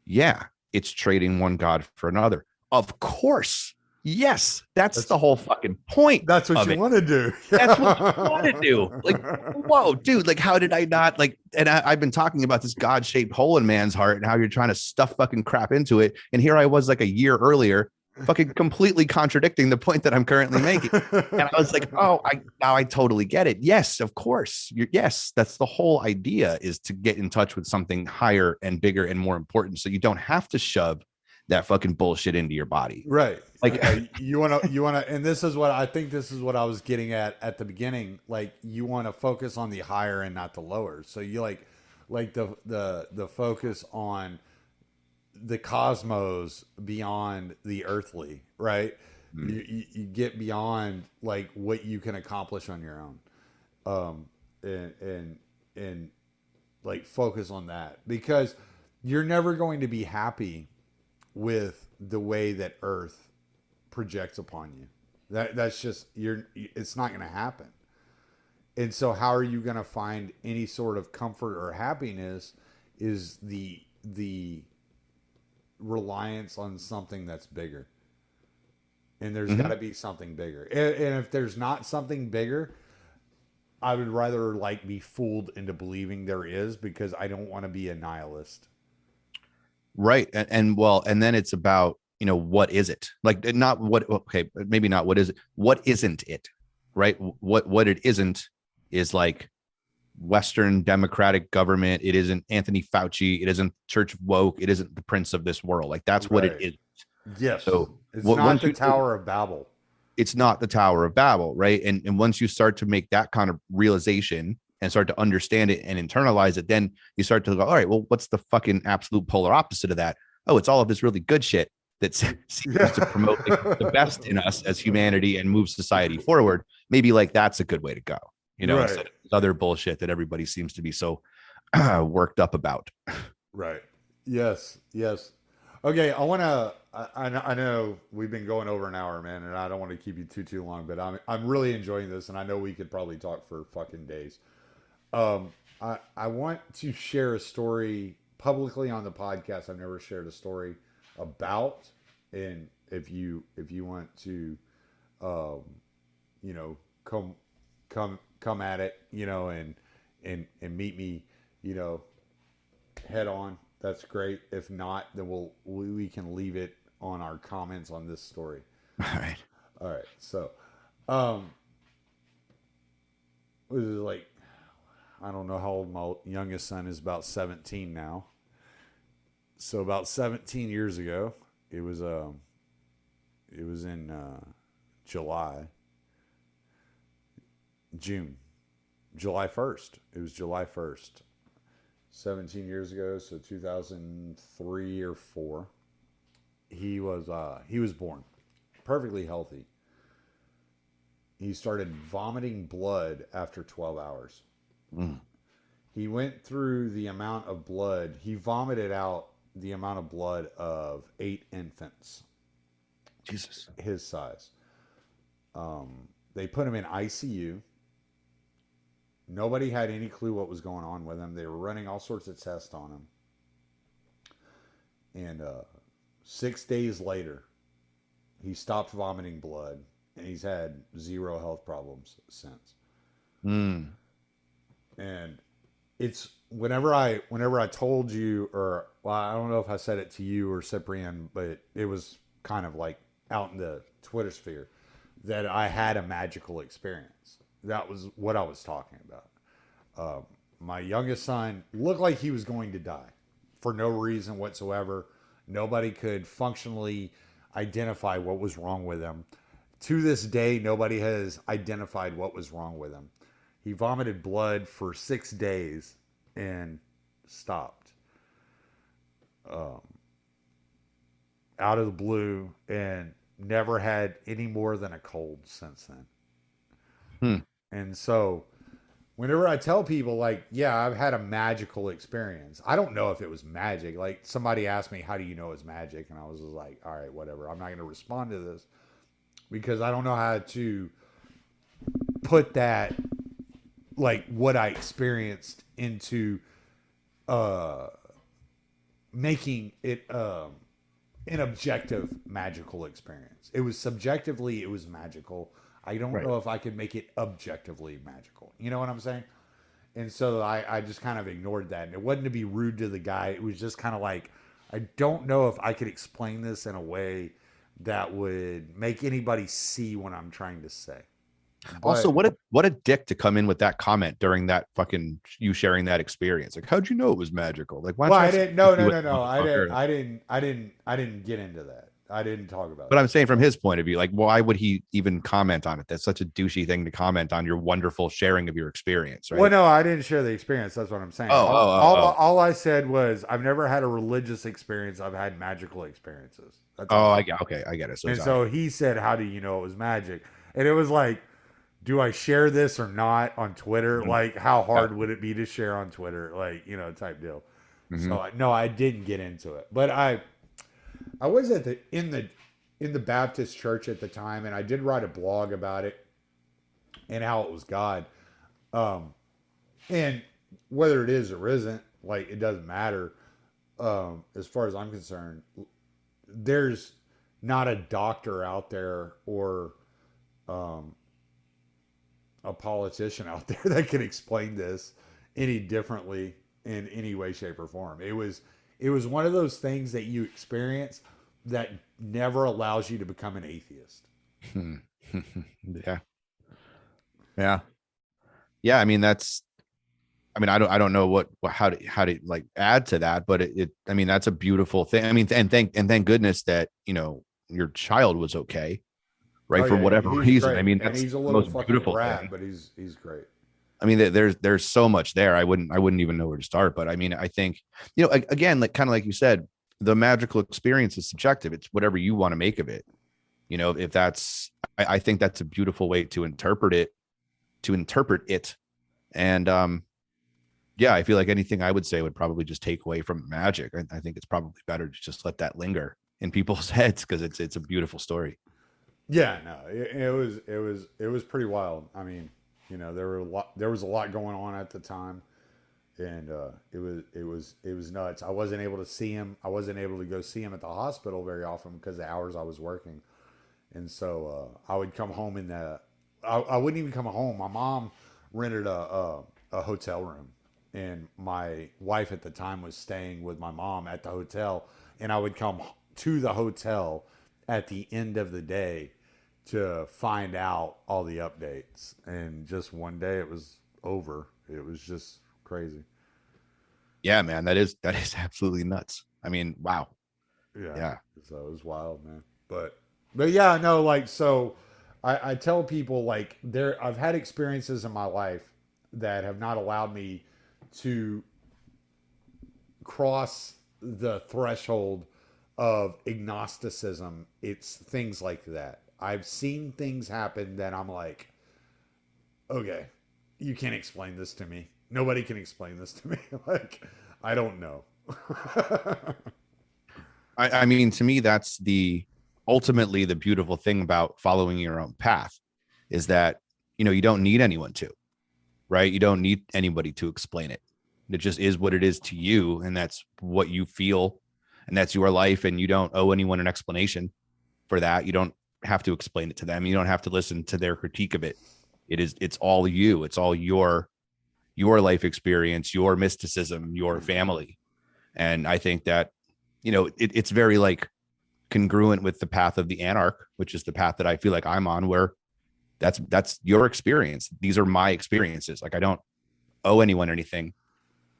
yeah, it's trading one God for another. Of course. Yes. That's the whole fucking point. That's what you want to do. That's what you want to do. Like, whoa, dude, like, how did I not like, and I've been talking about this God-shaped hole in man's heart and how you're trying to stuff fucking crap into it. And here I was like a year earlier, fucking completely contradicting the point that I'm currently making. And I was like, oh, now I totally get it. Yes, of course. Yes, that's the whole idea, is to get in touch with something higher and bigger and more important. So you don't have to shove that fucking bullshit into your body. Right. Like you want to, and this is what I think, this is what I was getting at the beginning. Like, you want to focus on the higher and not the lower. So you like the focus on the cosmos beyond the earthly, right? You get beyond like what you can accomplish on your own, and like focus on that, because you're never going to be happy with the way that Earth projects upon you. That's just, it's not going to happen. And so how are you going to find any sort of comfort or happiness is the reliance on something that's bigger. And there's got to be something bigger. And if there's not something bigger, I would rather like be fooled into believing there is, because I don't want to be a nihilist. Right. And well, and then it's about, you know, what is it? Like, not what, okay, maybe not what is it? What isn't it? Right. What it isn't is like Western democratic government. It isn't Anthony Fauci. It isn't Church Woke. It isn't the prince of this world. Like, that's what it is. Yes. So it's not the Tower of Babel. It's not the Tower of Babel. Right. And once you start to make that kind of realization and start to understand it and internalize it, then you start to go, all right, well, what's the fucking absolute polar opposite of that? Oh, it's all of this really good shit that seems to promote like, the best in us as humanity and move society forward. Maybe like that's a good way to go, you know, instead of other bullshit that everybody seems to be so worked up about. Right. Yes. Yes. Okay. I know we've been going over an hour, man, and I don't want to keep you too long, but I'm really enjoying this, and I know we could probably talk for fucking days. I want to share a story publicly on the podcast. I've never shared a story about, and if you want to, you know, come at it, you know, and meet me, you know, head on. That's great. If not, then we can leave it on our comments on this story. All right. All right. So, it was like, I don't know how old my youngest son is, about 17 now. So about 17 years ago, it was in July 1st. It was July 1st. 17 years ago, so 2003 or 4. He was born perfectly healthy. He started vomiting blood after 12 hours. Mm. He went through the amount of blood. He vomited out the amount of blood of 8 infants. Jesus. His size. They put him in ICU. Nobody had any clue what was going on with him. They were running all sorts of tests on him. And 6 days later, he stopped vomiting blood, and he's had 0 health problems since. Mm. And it's whenever I told you, or well, I don't know if I said it to you or Cyprian, but it was kind of like out in the Twitter sphere that I had a magical experience. That was what I was talking about. My youngest son looked like he was going to die for no reason whatsoever. Nobody could functionally identify what was wrong with him. To this day, nobody has identified what was wrong with him. He vomited blood for 6 days and stopped. Out of the blue, and never had any more than a cold since then. And so whenever I tell people, like, yeah, I've had a magical experience, I don't know if it was magic. Like, somebody asked me, how do you know it's magic? And I was just like, all right, whatever. I'm not going to respond to this because I don't know how to put that, like, what I experienced into making it an objective magical experience. It was subjectively, it was magical. I don't know if I could make it objectively magical. You know what I'm saying? And so I just kind of ignored that. And it wasn't to be rude to the guy. It was just kind of like, I don't know if I could explain this in a way that would make anybody see what I'm trying to say. Also, what a dick to come in with that comment during that fucking you sharing that experience. Like, how'd you know it was magical? Like, why? Well, I didn't. No. I didn't get into that. I didn't talk about it. But I'm saying from his point of view, like, why would he even comment on it? That's such a douchey thing to comment on your wonderful sharing of your experience, right? Well, no, I didn't share the experience. That's what I'm saying. All I said was I've never had a religious experience. I've had magical experiences. That's I get it. So he said, how do you know it was magic? And it was like, do I share this or not on Twitter? Mm-hmm. Like, how hard would it be to share on Twitter? Like, you know, type deal. Mm-hmm. So no, I didn't get into it, but I was in the Baptist church at the time, and I did write a blog about it and how it was God. And whether it is or isn't, like, it doesn't matter. As far as I'm concerned, there's not a doctor out there or a politician out there that can explain this any differently in any way, shape, or form. It was one of those things that you experience that never allows you to become an atheist. Yeah. I mean, I don't know how to like add to that, but I mean, that's a beautiful thing. I mean, and thank goodness that, you know, your child was okay. Right. For whatever reason. Great. I mean, that's he's a little fucking beautiful brat, thing. But he's great. I mean, there's so much there. I wouldn't even know where to start. But I mean, I think, you know, again, like kind of like you said, the magical experience is subjective. It's whatever you want to make of it. You know, if I think that's a beautiful way to interpret it. And yeah, I feel like anything I would say would probably just take away from magic. I think it's probably better to just let that linger in people's heads because it's a beautiful story. Yeah, no, it was pretty wild. I mean, You know, there was a lot going on at the time, and it was nuts. I wasn't able to see him. I wasn't able to go see him at the hospital very often because of the hours I was working. And so I would come home I wouldn't even come home. My mom rented a hotel room, and my wife at the time was staying with my mom at the hotel, and I would come to the hotel at the end of the day to find out all the updates. And just one day it was over. It was just crazy. Yeah, man, that is absolutely nuts. I mean, wow. Yeah. So it was wild, man. But yeah, no, like, so I tell people, like, I've had experiences in my life that have not allowed me to cross the threshold of agnosticism. It's things like that. I've seen things happen that I'm like, okay, you can't explain this to me. Nobody can explain this to me. Like, I don't know. I mean, to me, that's ultimately the beautiful thing about following your own path, is that, you know, you don't need anyone to, right? You don't need anybody to explain it. It just is what it is to you. And that's what you feel. And that's your life. And you don't owe anyone an explanation for that. You don't have to explain it to them. You don't have to listen to their critique of it. It's all you. It's all your life experience, your mysticism, your family. And I think that, you know, it's very like congruent with the path of the anarch, which is the path that I feel like I'm on, where that's your experience. These are my experiences. Like, I don't owe anyone anything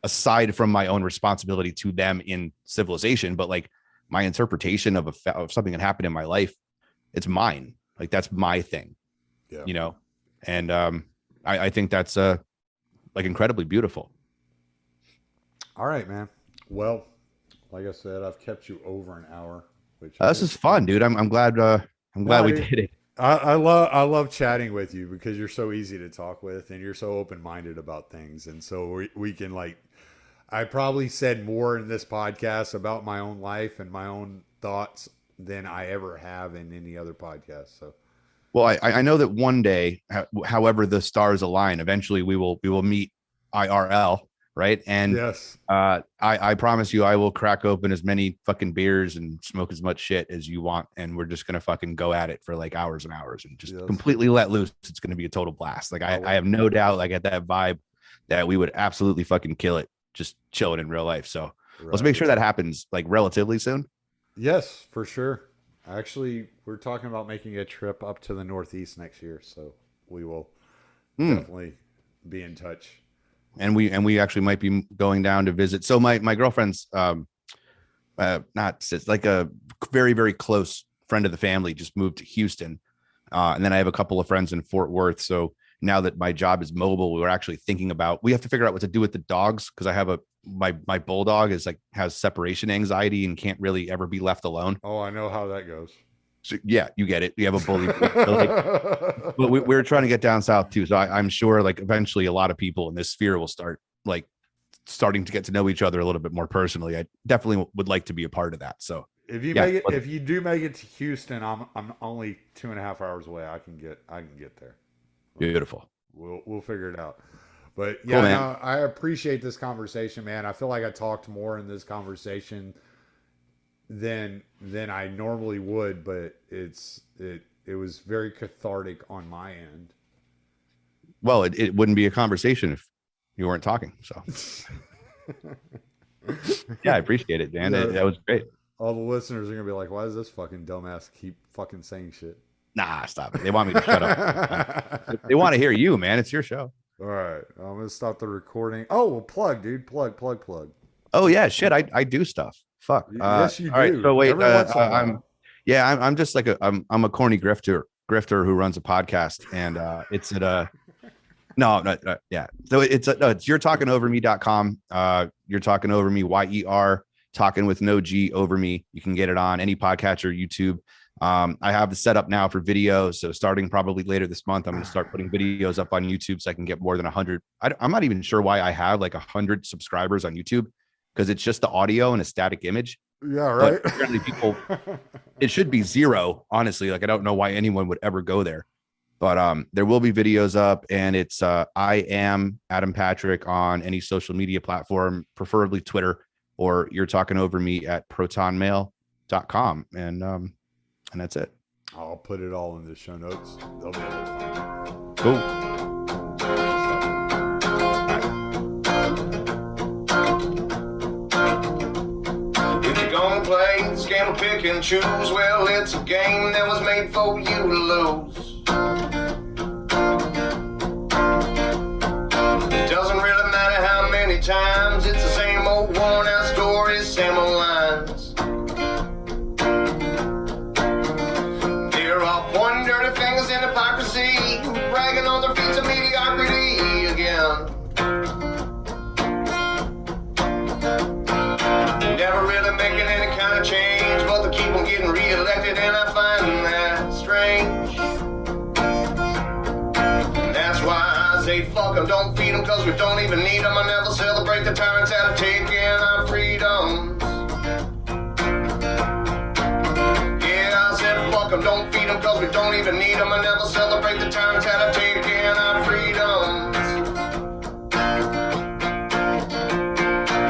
aside from my own responsibility to them in civilization. But like, my interpretation of something that happened in my life, it's mine. Like, that's my thing, you know? And I think that's like incredibly beautiful. All right, man. Well, like I said, I've kept you over an hour, which this is fun, dude. I'm glad we did it. I love chatting with you because you're so easy to talk with, and you're so open-minded about things. And so we can, like, I probably said more in this podcast about my own life and my own thoughts than I ever have in any other podcast. So, well, I know that one day, however the stars align, eventually we will meet IRL, right? And yes, I promise you, I will crack open as many fucking beers and smoke as much shit as you want, and we're just gonna fucking go at it for like hours and hours and just completely let loose. It's gonna be a total blast. Like, I have no doubt, like, at that vibe, that we would absolutely fucking kill it, just chilling in real life. So let's make sure that happens like relatively soon. Yes, for sure. Actually, we're talking about making a trip up to the Northeast next year, so we will definitely be in touch. And we actually might be going down to visit. So my girlfriend's like a very, very close friend of the family just moved to Houston, and then I have a couple of friends in Fort Worth. So now that my job is mobile, we were actually thinking about, we have to figure out what to do with the dogs, because I have my bulldog has separation anxiety and can't really ever be left alone. Oh, I know how that goes. So yeah, you get it. You have a bully. But we're trying to get down south too. So I'm sure, like, eventually a lot of people in this sphere will start starting to get to know each other a little bit more personally. I definitely would like to be a part of that. So if you do make it to Houston, I'm only 2.5 hours away. I can get there. Beautiful. We'll figure it out. But yeah, cool, no, I appreciate this conversation, man. I feel like I talked more in this conversation than I normally would, but it was very cathartic on my end. Well, it wouldn't be a conversation if you weren't talking. So yeah, I appreciate it, Dan. Yeah, that was great. All the listeners are gonna be like, why does this fucking dumbass keep fucking saying shit? Nah, stop it. They want me to shut up. They want to hear you, man. It's your show. All right, I'm gonna stop the recording. Oh, well, plug, dude. Plug. Oh yeah, shit. I do stuff. Fuck. Yes, you do. All right, so wait. I'm just like I'm a corny grifter who runs a podcast, and it's at no, yeah. So it's Yer Talkin Over Me.com. Yer Talkin Over Me, YER, talking with no G over me. You can get it on any podcatcher, YouTube. I have the setup now for videos. So starting probably later this month, I'm going to start putting videos up on YouTube so I can get more than 100. I'm not even sure why I have like 100 subscribers on YouTube, because it's just the audio and a static image. Yeah, right. But apparently people, it should be 0. Honestly, like, I don't know why anyone would ever go there. But there will be videos up, and it's I am Adam Patrick on any social media platform, preferably Twitter, or You're Talking Over Me at protonmail.com. And that's it. I'll put it all in the show notes. They'll be able to find it. Cool. Play, scam, pick and choose. Well, it's a game that was made for you to lose. It doesn't really matter how many times. It's the same old worn out stories, same old lines. There are pointing dirty fingers in hypocrisy, bragging on their feats of mediocrity again. Never really making any kind of change, but they keep on getting re-elected, and I find that strange. And that's why I say fuck them, don't feed them, cause we don't even need them. I never celebrate the tyrants out of taking our freedoms. Yeah, I said fuck them, don't feed them, cause we don't even need them. I never celebrate the tyrants out of taking our freedoms.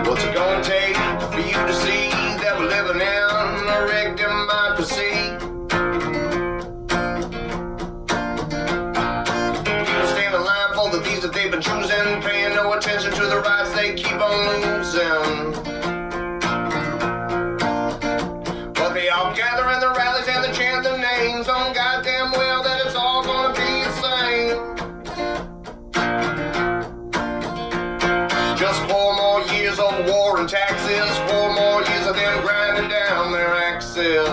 What's it gonna take for you to see that we're living in a rigged democracy? People stand in line for the these that they've been choosing, paying no attention to the rights they keep on losing. But they all gather in the rallies and they chant their names, on goddamn well that it's all gonna be the same. Just 4 more years of war and taxes, 4 more years of them grinding down their axes.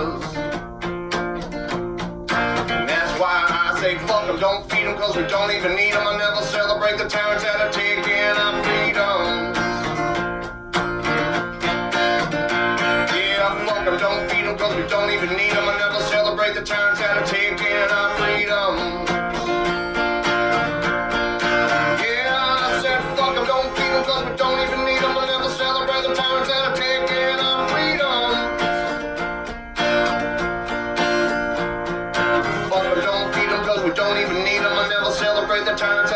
And that's why I say fuck them, don't feed them, cause we don't even need them. I never celebrate the tyrants that are taking our freedoms. Yeah, fuck them, don't feed them, cause we don't even need them. I never celebrate the tyrants that are taking our freedoms. Cause we don't even need them, we'll never celebrate the tyrants that are taking our freedom. Fuck them, don't feed them, cause we don't even need them, we'll never celebrate the tyrants